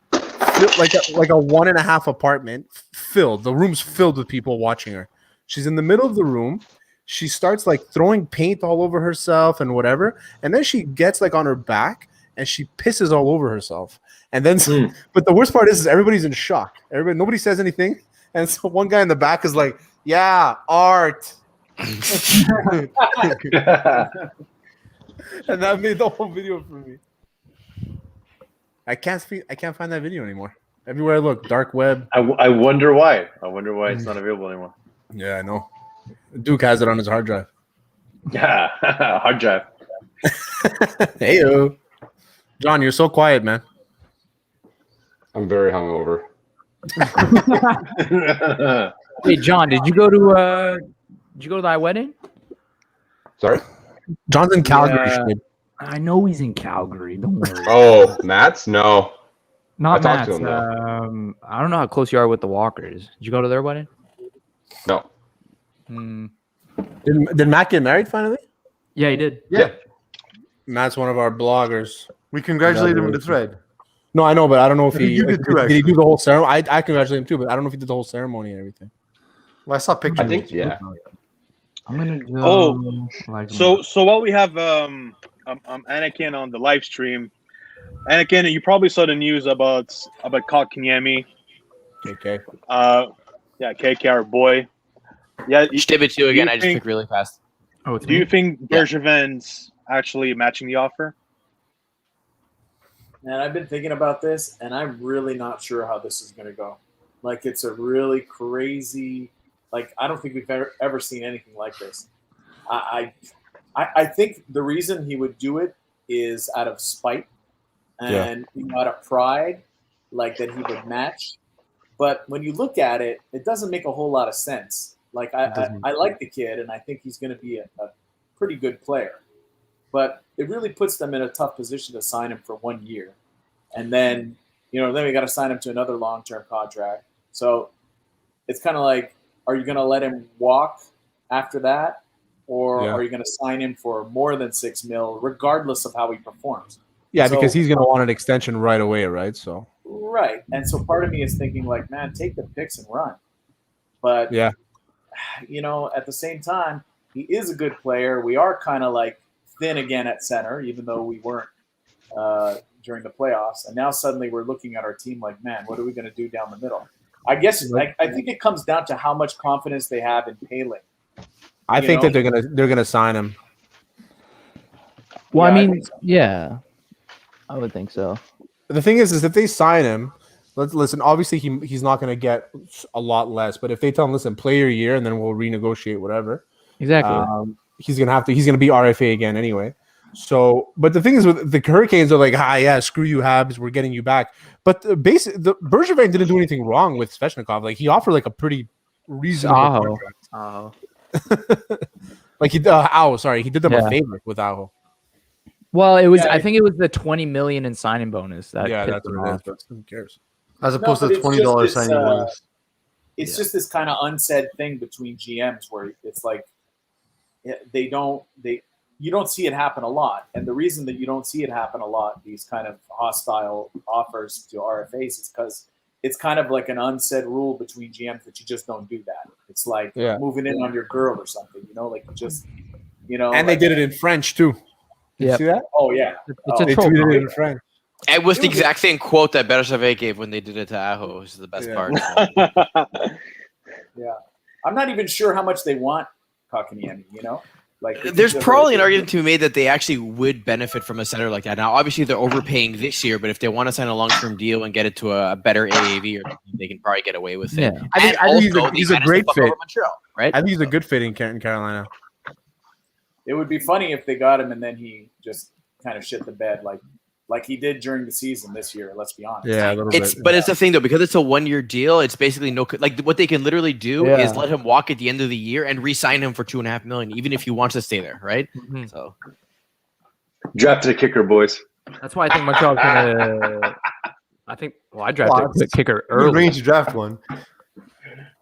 like a 1.5 apartment, filled. The room's filled with people watching her. She's in the middle of the room. She starts like throwing paint all over herself and whatever, and then she gets like on her back and she pisses all over herself. And then, but the worst part is everybody's in shock. Nobody says anything, and so one guy in the back is like, "Yeah, art." And that made the whole video for me. I can't find that video anymore. Everywhere I look, dark web. I wonder why. I wonder why it's not available anymore. Yeah, I know. Duke has it on his hard drive. Yeah, hard drive. Hey, John, you're so quiet, man. I'm very hungover. Hey, John, did you go to thy wedding? Sorry? John's in Calgary. Yeah. Shit. I know he's in Calgary. Don't worry. Oh, Matt's? No. Not I talked Matt's. to him, though. I don't know how close you are with the Walkers. Did you go to their wedding? No. Did Matt get married finally? Yeah, he did. Yeah. Matt's one of our bloggers. We congratulated him in the thread. No, I know, but I don't know if he You did too, did he do the whole ceremony. I congratulate him too, but I don't know if he did the whole ceremony and everything. Well, I saw pictures. I think, yeah. I'm gonna go. So while we have Annakin on the live stream, Annakin, you probably saw the news about Kotkaniemi. Okay. Yeah, KK, our boy. Yeah, Shtib too again. you I just think- picked really fast. Oh, it's do you me? think Bergevin's actually matching the offer? Man, I've been thinking about this, and I'm really not sure how this is going to go. Like, it's a really crazy. Like, I don't think we've ever seen anything like this. I think the reason he would do it is out of spite and out of pride, like that he would match. But when you look at it, it doesn't make a whole lot of sense. Like, I like the kid, and I think he's going to be a pretty good player. But it really puts them in a tough position to sign him for 1 year. And then, then we got to sign him to another long-term contract. So it's kind of like, are you going to let him walk after that? Or are you going to sign him for more than $6 million, regardless of how he performs? Yeah, So- because he's going to want an extension right away, right? So Right. And so part of me is thinking like, man, take the picks and run. But Yeah. at the same time, he is a good player. We are kind of like thin again at center, even though we weren't during the playoffs. And now suddenly we're looking at our team like, man, what are we going to do down the middle? I guess I think it comes down to how much confidence they have in Palin. I think that they're gonna sign him. Well, Yeah, I I mean, think so. yeah, I would think so. The thing is if they sign him, listen. Obviously, he's not gonna get a lot less. But if they tell him, listen, play your year, and then we'll renegotiate whatever. Exactly. He's gonna be RFA again anyway. So, but the thing is, with the Hurricanes are like, yeah, screw you, Habs, we're getting you back. But the Bergevin didn't do anything wrong with Svechnikov. Like he offered like a pretty reasonable contract. Like he did them a favor with Aho. Well, it was. I think it was the $20 million in signing bonus. That's what it is. But who cares? As opposed to the $20 signing bonus. It's just this kind of unsaid thing between GMs where it's like you don't see it happen a lot. And the reason that you don't see it happen a lot, these kind of hostile offers to RFAs, is because it's kind of like an unsaid rule between GMs that you just don't do that. It's like moving in on your girl or something, like just, And they did it in French too. Did you see that? Oh yeah. It's a they troll. tweeted it in French. It was the exact same quote that Bergevin gave when they did it to Aho. Which is the best part. Yeah. I'm not even sure how much they want Kotkaniemi, Like there's probably an argument to be made that they actually would benefit from a center like that. Now, obviously, they're overpaying this year, but if they want to sign a long-term deal and get it to a better AAV, they can probably get away with it. Yeah. I think he's a great fit. Montreal, right? I think he's a good fit in Carolina. It would be funny if they got him and then he just kind of shit the bed like he did during the season this year. Let's be honest. Yeah, a little bit. But it's the thing though, because it's a 1-year deal. It's basically what they can literally do is let him walk at the end of the year and re-sign him for $2.5 million, even if he wants to stay there, right? Mm-hmm. So Drafted a kicker, boys. That's why I think Montreal's gonna. I drafted a kicker early. Range to draft one.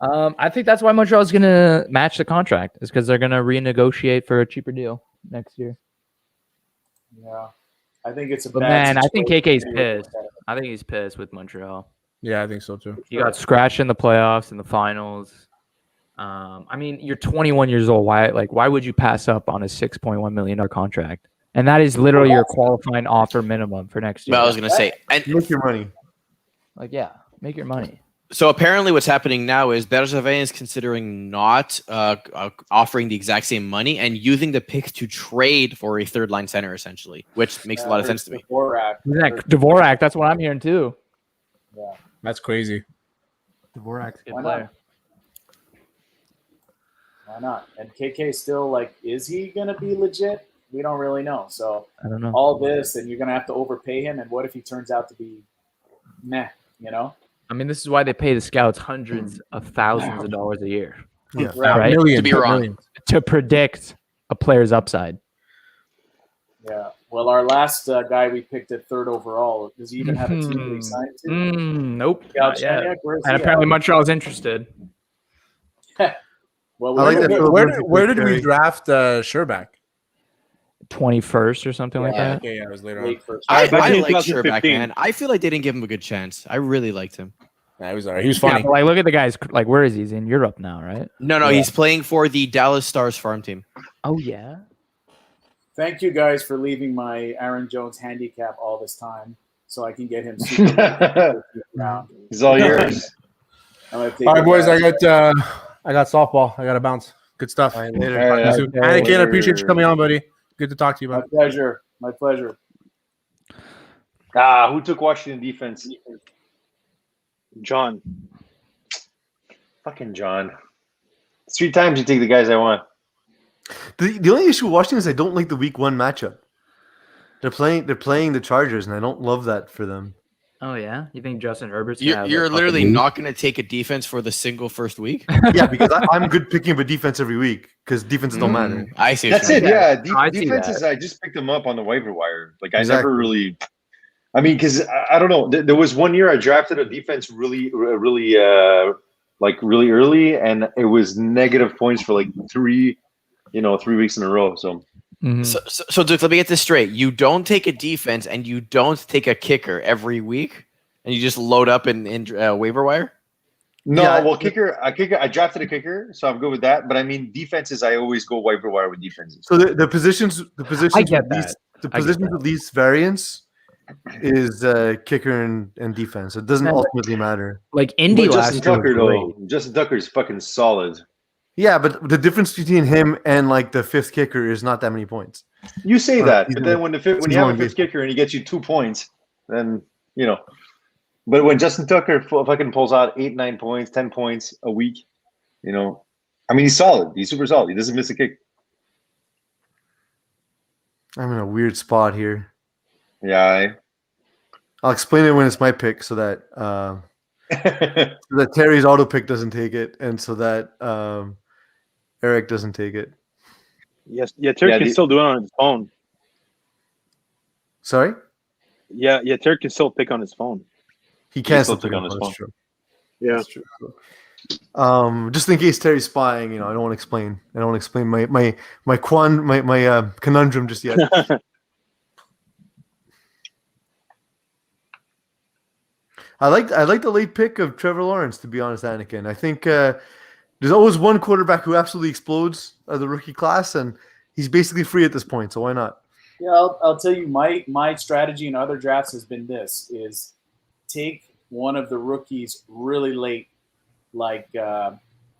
I think that's why Montreal's gonna match the contract, is because they're gonna renegotiate for a cheaper deal next year. Yeah. I think it's a But bad man, I think situation. KK's pissed. I think he's pissed with Montreal. Yeah, I think so too. He got scratched in the playoffs and the finals. I mean, you're 21 years old. Why would you pass up on a $6.1 million contract? And that is literally your qualifying offer minimum for next year. But I was gonna say, and Make your money. Make your money. so apparently, what's happening now is Bergevin is considering not offering the exact same money and using the pick to trade for a third-line center, essentially, which makes a lot of sense to me. Dvorak, that's what I'm hearing too. Yeah. That's crazy. Dvorak's a good Why player. not? Why not? And KK still is he gonna be legit? We don't really know. So I don't know. all this, and you're gonna have to overpay him. And what if he turns out to be meh? I mean, this is why they pay the scouts hundreds of thousands of dollars a year. Yeah. Right? Millions, To be wrong. millions. To predict a player's upside. Yeah. Well, our last guy we picked at 3rd overall, does he even have a team that he signed to? Nope. Gal Not yet. Chenyuk? Where's And he at? apparently Montreal's interested. Well, I like that. Where did we draft Sherback? 21st or something like Yeah. that. Okay, yeah, it was later on. late first. I back in like Sherback, 2015. man. I feel like they didn't give him a good chance. I really liked him. Yeah, he was alright. He was Yeah, funny. but look at the guys. Where is he? He's in Europe now, right? No, he's playing for the Dallas Stars farm team. Oh yeah. Thank you guys for leaving my Aaron Jones handicap all this time, so I can get him super round. It's all yours. I'm gonna take All right, it boys. back. I got softball. I got to bounce. Good stuff. All right, later. All right. Soon. Annakin, I appreciate you coming on, buddy. Good to talk to you, My buddy. pleasure. My pleasure. Who took Washington defense? John. Fucking John. 3 times you take the guys I want. The only issue with Washington is I don't like the week 1 matchup. They're playing the Chargers, and I don't love that for them. Oh yeah. You think Justin Herbert's? gonna have You're a literally fucking- not going to take a defense for the single first week. Yeah, because I'm good picking up a defense every week because defenses don't matter. I see. what That's you're it. saying. Yeah, I see defenses. I just picked them up on the waiver wire. I Exactly. never really. I mean, because I don't know. There was one year I drafted a defense really early, and it was negative points for 3 weeks in a row. So Mhm. So Duke, let me get this straight. You don't take a defense and you don't take a kicker every week, and you just load up in waiver wire. No, Yeah, well, kicker. I drafted a kicker, so I'm good with that. But I mean, defenses. I always go waiver wire with defenses. So the positions I get with that. the I get positions that. with least variance is kicker and defense. It doesn't And- ultimately matter. Like Indy But last Justin year was Tucker, great. though, Justin Tucker is fucking solid. Yeah, but the difference between him and like the fifth kicker is not that many points. You say that, he's but then one- when he's you have one a fifth game. kicker and he gets you 2 points, then you know. But when Justin Tucker fucking pulls out 8, 9 points, 10 points a week, you know, I mean, he's solid. He's super solid. He doesn't miss a kick. I'm in a weird spot here. Yeah. I'll explain it when it's my pick, so that so that Terry's auto pick doesn't take it, and so that Eric doesn't take it. Yes, yeah. Terry Yeah, can still do it on his phone. Sorry, Yeah, Terry can still pick on his phone. he can still still pick pick on his that's phone. true. Yeah. That's true. Just in case Terry's spying, I don't want to explain. I don't want to explain my conundrum just yet. I like the late pick of Trevor Lawrence, to be honest, Annakin. I think there's always one quarterback who absolutely explodes of the rookie class, and he's basically free at this point. So why not? Yeah, I'll tell you my strategy in other drafts has been this: is take one of the rookies really late, like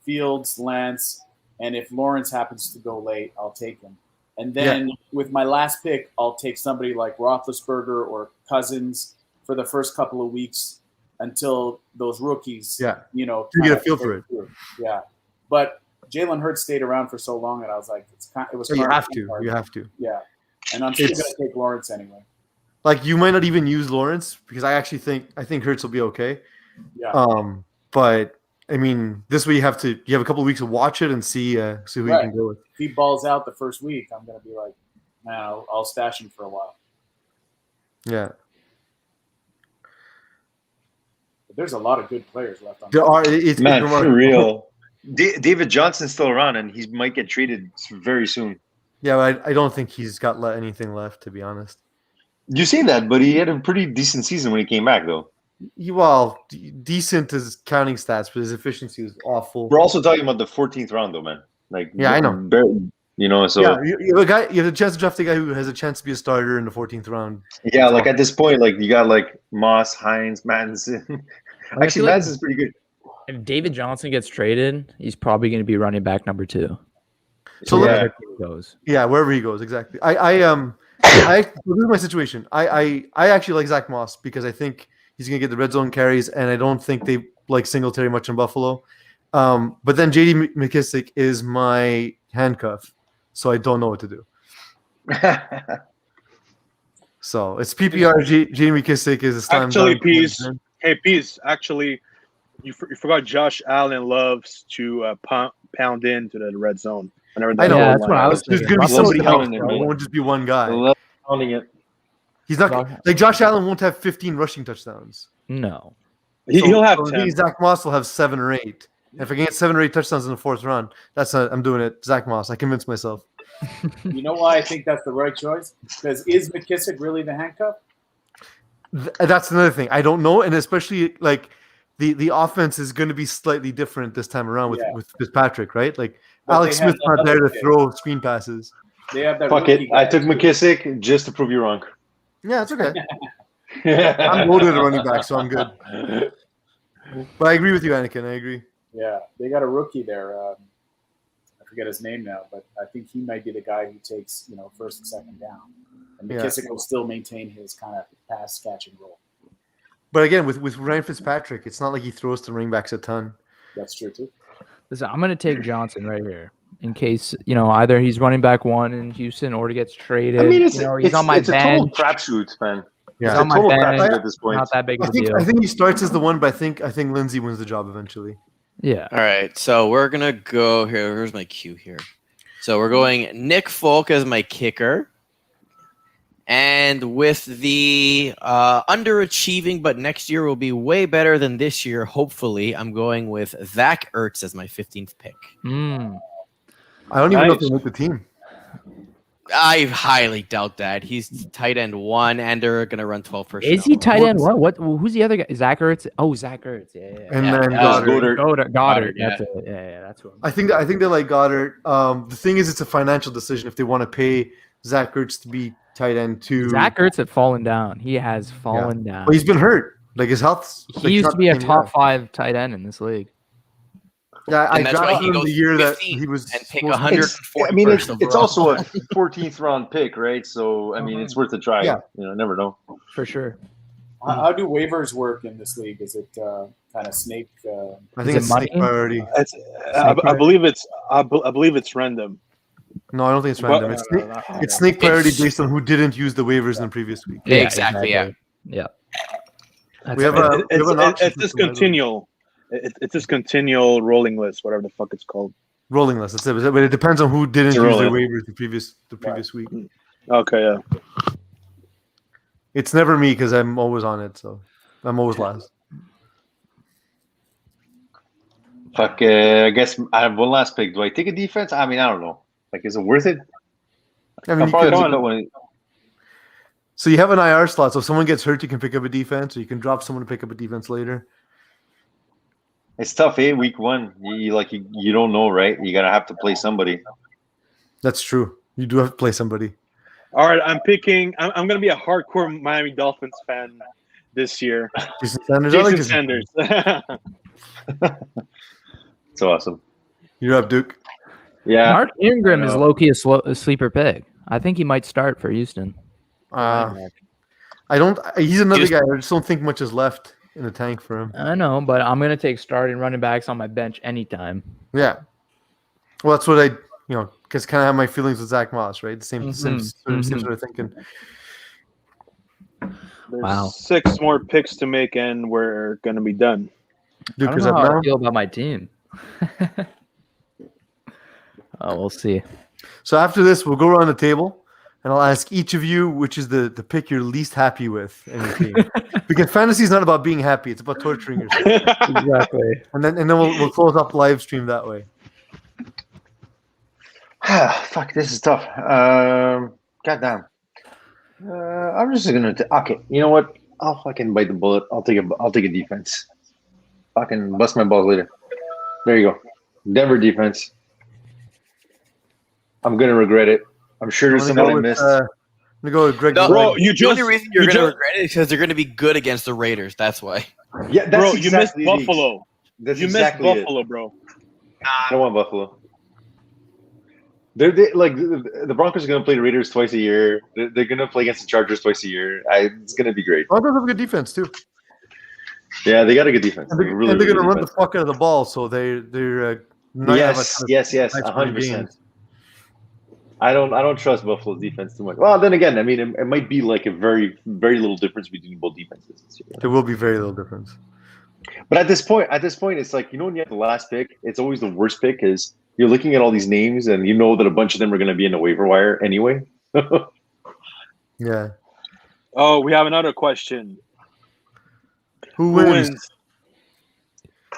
Fields, Lance, and if Lawrence happens to go late, I'll take him. And then with my last pick, I'll take somebody like Roethlisberger or Cousins for the first couple of weeks until those rookies, You get a feel for it. Yeah, but Jalen Hurts stayed around for so long, and I was like, it was. You hard. have to. Yeah, and I'm still going to take Lawrence anyway. Like you might not even use Lawrence because I actually think Hurts will be okay. Yeah. But I mean, this way you have a couple of weeks to watch it and see who you can go with. If he balls out the first week, I'm going to be like, man, I'll stash him for a while. Yeah. But there's a lot of good players left on. It's Man, it's for real. David Johnson's still around, and he might get traded very soon. Yeah, I don't think he's got anything left, to be honest. You say that, but he had a pretty decent season when he came back, though. Decent as counting stats, but his efficiency was awful. We're also talking about the 14th round, though, man. Like, yeah, I know. Barely, so yeah, you have a chance to draft a guy who has a chance to be a starter in the 14th round. Yeah, like at this point, like you got like Moss, Hines, Madison. Actually, Madison's pretty good. If David Johnson gets traded, he's probably going to be running back number 2. So wherever he goes. Yeah, wherever he goes, exactly. This is my situation. I actually like Zach Moss because I think he's going to get the red zone carries, and I don't think they like Singletary much in Buffalo. But then J.D. McKissick is my handcuff, so I don't know what to do. So it's PPR. J.D. McKissick is a slam Actually, dunk. Peace. Actually, you forgot Josh Allen loves to pound into the red zone. I know. Yeah, that's what I was There's thinking. going to be somebody else. pounding it, It man. won't just be one guy. Love pounding it. He's not like Josh Allen won't have 15 rushing touchdowns. No. He'll have so 10. Zach Moss will have 7 or 8. If I can get 7 or 8 touchdowns in the 4th round, I'm doing it. Zach Moss. I convinced myself. You know why I think that's the right choice? Because is McKissick really the handcuff? That's another thing. I don't know, and especially like the offense is going to be slightly different this time around with Fitzpatrick, right? Like But Alex they have Smith's not that there to other kid. throw screen passes. They have that. Fuck rookie it. guy I took too. McKissick just to prove you wrong. Yeah, it's okay. I'm loaded at running back, so I'm good. But I agree with you, Annakin. I agree. Yeah, they got a rookie there. I forget his name now, but I think he might be the guy who takes first and second down, and McKissick will still maintain his kind of pass catching role. But again, with Ryan Fitzpatrick, it's not like he throws to running backs a ton. That's true too. Listen, I'm going to take Johnson right here in case, either he's running back 1 in Houston or he gets traded. I mean, he's on my it's a total bench. crapshoot, man. Yeah. It's a on my total bench. crapshoot at this point. Not that big of a deal. I think he starts as the 1, but I think Lindsey wins the job eventually. Yeah. All right, so we're gonna go here. Here's my cue here. So we're going Nick Folk as my kicker, and with the underachieving, but next year will be way better than this year. Hopefully, I'm going with Zach Ertz as my 15th pick. Mm. I don't even know if Nice. they make the team. I highly doubt that. He's tight end 1, and they're gonna run 12 personnel. Is he tight end? What? Who's the other guy? Zach Ertz. Oh, Zach Ertz. Yeah. And Yeah, then Goddard. Goddard. Goddard. Yeah. That's it. Yeah, that's who. I think they like Goddard. The thing is, it's a financial decision if they want to pay Zach Ertz to be tight end too. Zach Ertz had fallen down. He has fallen down. Well, he's been hurt. Like his health. He used to be a top 5 tight end in this league. Yeah, I And that's why drafted he him goes the year that 15 he was and pick supposed to- 140. I mean, it's overall. also a 14th round pick, right? So I mean, it's worth a try. Yeah. Never know. For sure. How do waivers work in this league? Is it kind of snake? I think Is it's it money? snake priority. I believe it's random. No, I don't think it's random. It's snake priority based on who didn't use the waivers in the previous week. Yeah, exactly. Yeah. Yeah. We have an option It's this system, by the way. continual. It's this continual rolling list, whatever the fuck it's called. rolling list. That's it. But it depends on who didn't It's use their rolling. waivers the previous week. Okay, yeah. It's never me because I'm always on it, so I'm always last. Fuck. I guess I have one last pick. Do I take a defense? I mean, I don't know. Like, is it worth it? I mean, I'll you probably can- have to cut one. so you have an IR slot. So if someone gets hurt, you can pick up a defense, or you can drop someone to pick up a defense later. It's tough, eh? Week 1, you don't know, right? You gotta have to play somebody. That's true. You do have to play somebody. All right, I'm picking. I'm gonna be a hardcore Miami Dolphins fan this year. Jason Sanders. I like Jason Jason- Sanders. It's awesome. You're up, Duke. Yeah. Mark Ingram I is know. low-key a sleeper pick. I think he might start for Houston. I don't. He's another Just- guy. I just don't think much is left in the tank for him. I know, but I'm gonna take starting running backs on my bench anytime. Yeah. Well, that's what I, because kind of have my feelings with Zach Moss, right? The same sort of thinking. There's Wow. 6 more picks to make, and we're gonna be done. Duke, I don't is know that how now? I feel about my team. Oh, we'll see. So after this, we'll go around the table, and I'll ask each of you which is the pick you're least happy with in your team. Because fantasy is not about being happy; it's about torturing yourself. Exactly. And then we'll close up the live stream that way. Fuck, this is tough. Goddamn. I'm just gonna. Okay, you know what? I'll fucking bite the bullet. I'll take a defense. Fucking bust my balls later. There you go. Denver defense. I'm gonna regret it. I'm sure there's I'm someone I gonna missed. I'm gonna go with Greg. No, Bro, Bro, you The only just reason you're you going to just- regret it is because they're going to be good against the Raiders. That's why. Yeah, that's bro, you missed exactly it. Buffalo. That's You exactly missed it. Buffalo, bro. I don't want Buffalo. They like the Broncos are going to play the Raiders twice a year. They're going to play against the Chargers twice a year. It's going to be great. Broncos have a good defense too, Yeah, they got a good defense. and they're Really going to good run the defense. fuck out of the ball. So they're not gonna have a ton of Yes, high scoring 100%. games. I don't trust Buffalo's defense too much. Well, then again, I mean, it might be like a very, very little difference between both defenses this year. There will be very little difference. But at this point, it's like, when you have the last pick, it's always the worst pick because you're looking at all these names and you know that a bunch of them are going to be in the waiver wire anyway. Yeah. Oh, we have another question. Who Who wins? wins?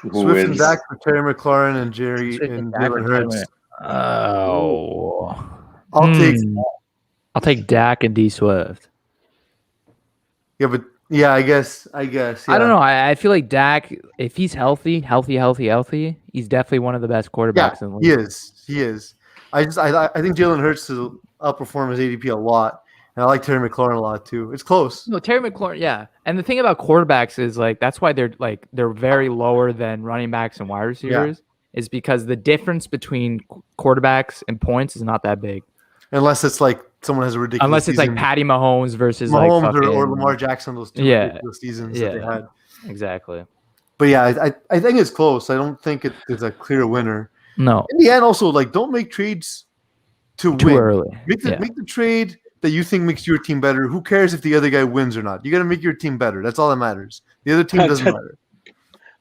Who Swift and wins? Dak for Terry McLaurin and Jerry Swift and and Dak Jalen for Hurts. Oh. I'll take. Dak and D Swift. Yeah, but yeah, I guess. I Yeah. don't know. I feel like Dak, if he's healthy, he's definitely one of the best Yeah, quarterbacks in the he league. is. He is. I think Jalen Hurts will outperform his ADP a lot, and I like Terry McLaurin a lot too. It's close. No, Terry McLaurin, yeah. And the thing about quarterbacks is like that's why they're very lower than running backs and wide receivers, is because the difference between quarterbacks and points is not that big. Unless it's like someone has a ridiculous. Unless it's season. like Patty Mahomes versus Mahomes like or fucking, Lamar Jackson, those two Yeah. ridiculous seasons that they Yeah. had. Exactly. But yeah, I think it's close. I don't think there's a clear winner. No, In the end, also like don't make trades to too win. early. Make the Yeah. make the trade that you think makes your team better. Who cares if the other guy wins or not? You got to make your team better. That's all that matters. The other team doesn't matter.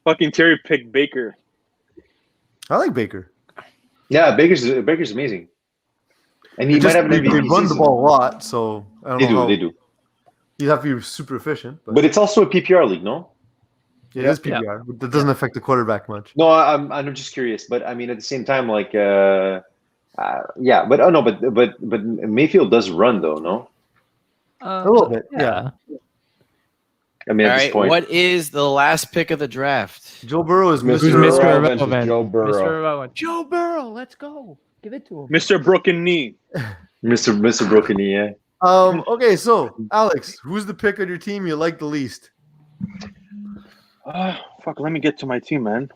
Fucking Terry picked Baker. I like Baker. Yeah, Baker's amazing. And he It might just- have an they MVP run the season. ball a lot, so I don't know. They do. You have to be super efficient, But it's also a PPR league, no? it is PPR. That doesn't affect the quarterback much. No, I'm just curious. But I mean, at the same time, like, Yeah, but oh no, but Mayfield does run though, no? A little bit, yeah. I mean, All at this right, point, what is the last pick of the draft? Joe Burrow is Who's Who's Mr. Mr. Irrelevant is Irrelevant? Joe Mr. Burrow. Irrelevant. Joe Burrow, let's go. Give it to him. Mr. Broken Knee. Mr. Broken Knee, yeah. Okay, so Alex, who's the pick on your team you like the least? Fuck, let me get to my team, man.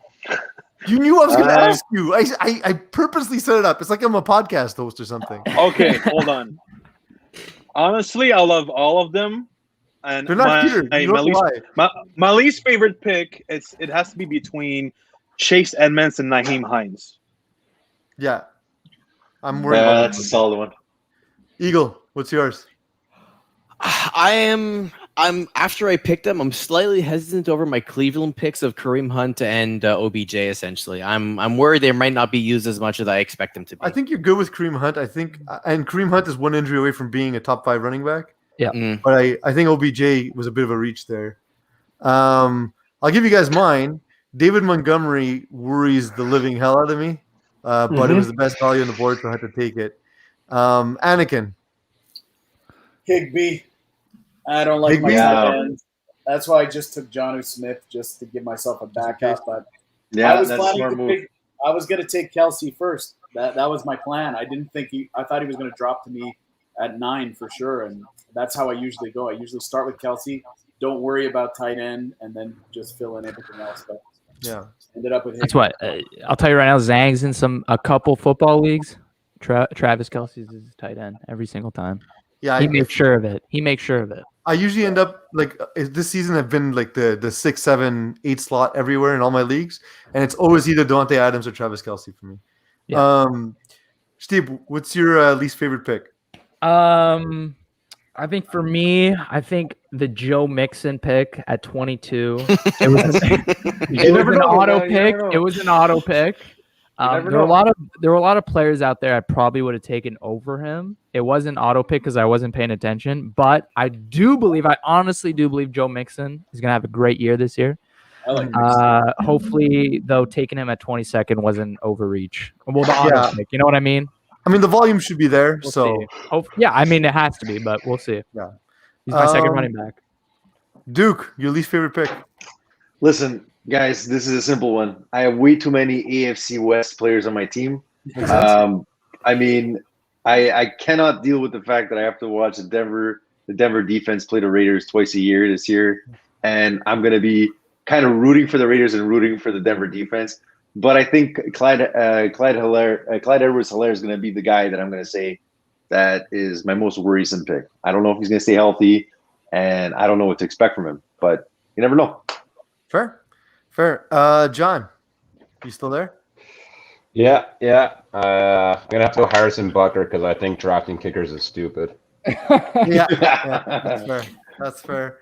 You knew I was going to ask you. I purposely set it up. It's like I'm a podcast host or something. Okay, hold on. Honestly, I love all of them. And They're not here. my least favorite pick, it has to be between Chase Edmonds and Naheem Hines. Yeah. I'm worried about That's a solid one. Eagle, what's yours? I'm after I picked them, I'm slightly hesitant over my Cleveland picks of Kareem Hunt and OBJ. Essentially, I'm worried they might not be used as much as I expect them to be. I think you're good with Kareem Hunt. I think, and Kareem Hunt is one injury away from being a top 5 running back. Yeah. But I think OBJ was a bit of a reach there. I'll give you guys mine. David Montgomery worries the living hell out of me, but it was the best value on the board, so I had to take it. Anakin. Higbee. I don't like Higbee? my tight end. That's why I just took Jonnu Smith just to give myself a backup. But Yeah, I was that's a planning smart to move. pick. I was going to take Kelsey first. That was my plan. I didn't think I thought he was going to drop to me at 9 for sure, and that's how I usually go. I usually start with Kelsey. Don't worry about tight end, and then just fill in everything else. But Yeah. ended up with That's Higbee. what I'll tell you right now. Zang's in a couple football leagues. Travis Kelsey's his tight end every single time. Yeah. He makes sure of it. I usually end up like this season. I've been like the 6, 7, 8 slot everywhere in all my leagues, and it's always either Devontae Adams or Travis Kelsey for me. Yeah. Steve, what's your least favorite pick? I think for me, the Joe Mixon pick at 22. It was an auto pick. It was an auto pick. There were a lot of players out there I probably would have taken over him. It wasn't auto pick because I wasn't paying attention, but I honestly do believe Joe Mixon is gonna have a great year this year. I like Mixon. Hopefully, though, taking him at 22nd wasn't overreach. Well, the auto pick, you know what I mean? I mean, the volume should be there. We'll so see. Yeah, I mean it has to be, but we'll see. Yeah. He's my second running back. Duke, your least favorite pick? Listen, guys, this is a simple one. I have way too many AFC West players on my team. I mean, I cannot deal with the fact that I have to watch the Denver defense play the Raiders twice a year this year, and I'm going to be kind of rooting for the Raiders and rooting for the Denver defense. But I think Clyde Edwards-Helaire is going to be the guy that I'm going to say that is my most worrisome pick. I don't know if he's going to stay healthy, and I don't know what to expect from him. But you never know. Fair. John, you still there? Yeah. I'm gonna have to go Harrison Butker because I think drafting kickers is stupid. Yeah, that's fair.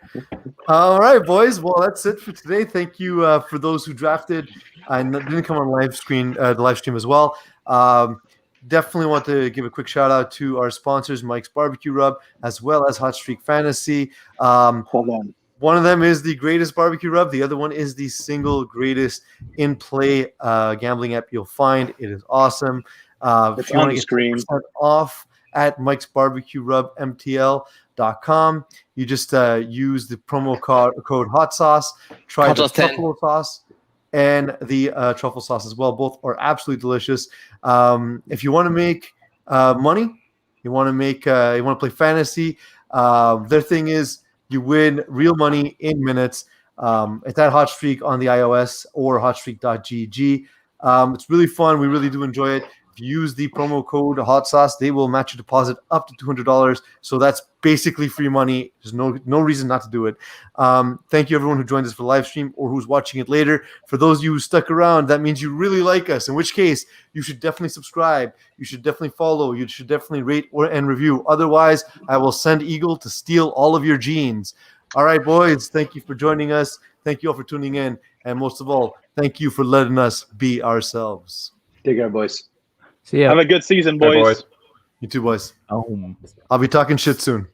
All right, boys. Well, that's it for today. Thank you for those who drafted and didn't come on the live stream as well. Definitely want to give a quick shout out to our sponsors, Mike's Barbecue Rub, as well as Hot Streak Fantasy. Hold on. One of them is the greatest barbecue rub. The other one is the single greatest in-play gambling app you'll find. It is awesome. It's on the screen. Off at Mike's Barbecue Rub MTL.com. You just use the promo code Hot Sauce. Try the truffle sauce and the truffle sauce as well. Both are absolutely delicious. If you want to make money, you want to play fantasy. Their thing is, you win real money in minutes. It's at Hot Streak on the iOS or hotstreak.gg. It's really fun. We really do enjoy it. If you use the promo code Hot Sauce, they will match your deposit up to $200. So that's basically free money. There's no reason not to do it. Thank you, everyone who joined us for the live stream or who's watching it later. For those of you who stuck around, that means you really like us, in which case you should definitely subscribe. You should definitely follow. You should definitely rate and review. Otherwise, I will send Eagle to steal all of your genes. All right, boys, thank you for joining us. Thank you all for tuning in. And most of all, thank you for letting us be ourselves. Take care, boys. See ya. Have a good season, boys. Hey, boys. You too, boys. I'll be talking shit soon.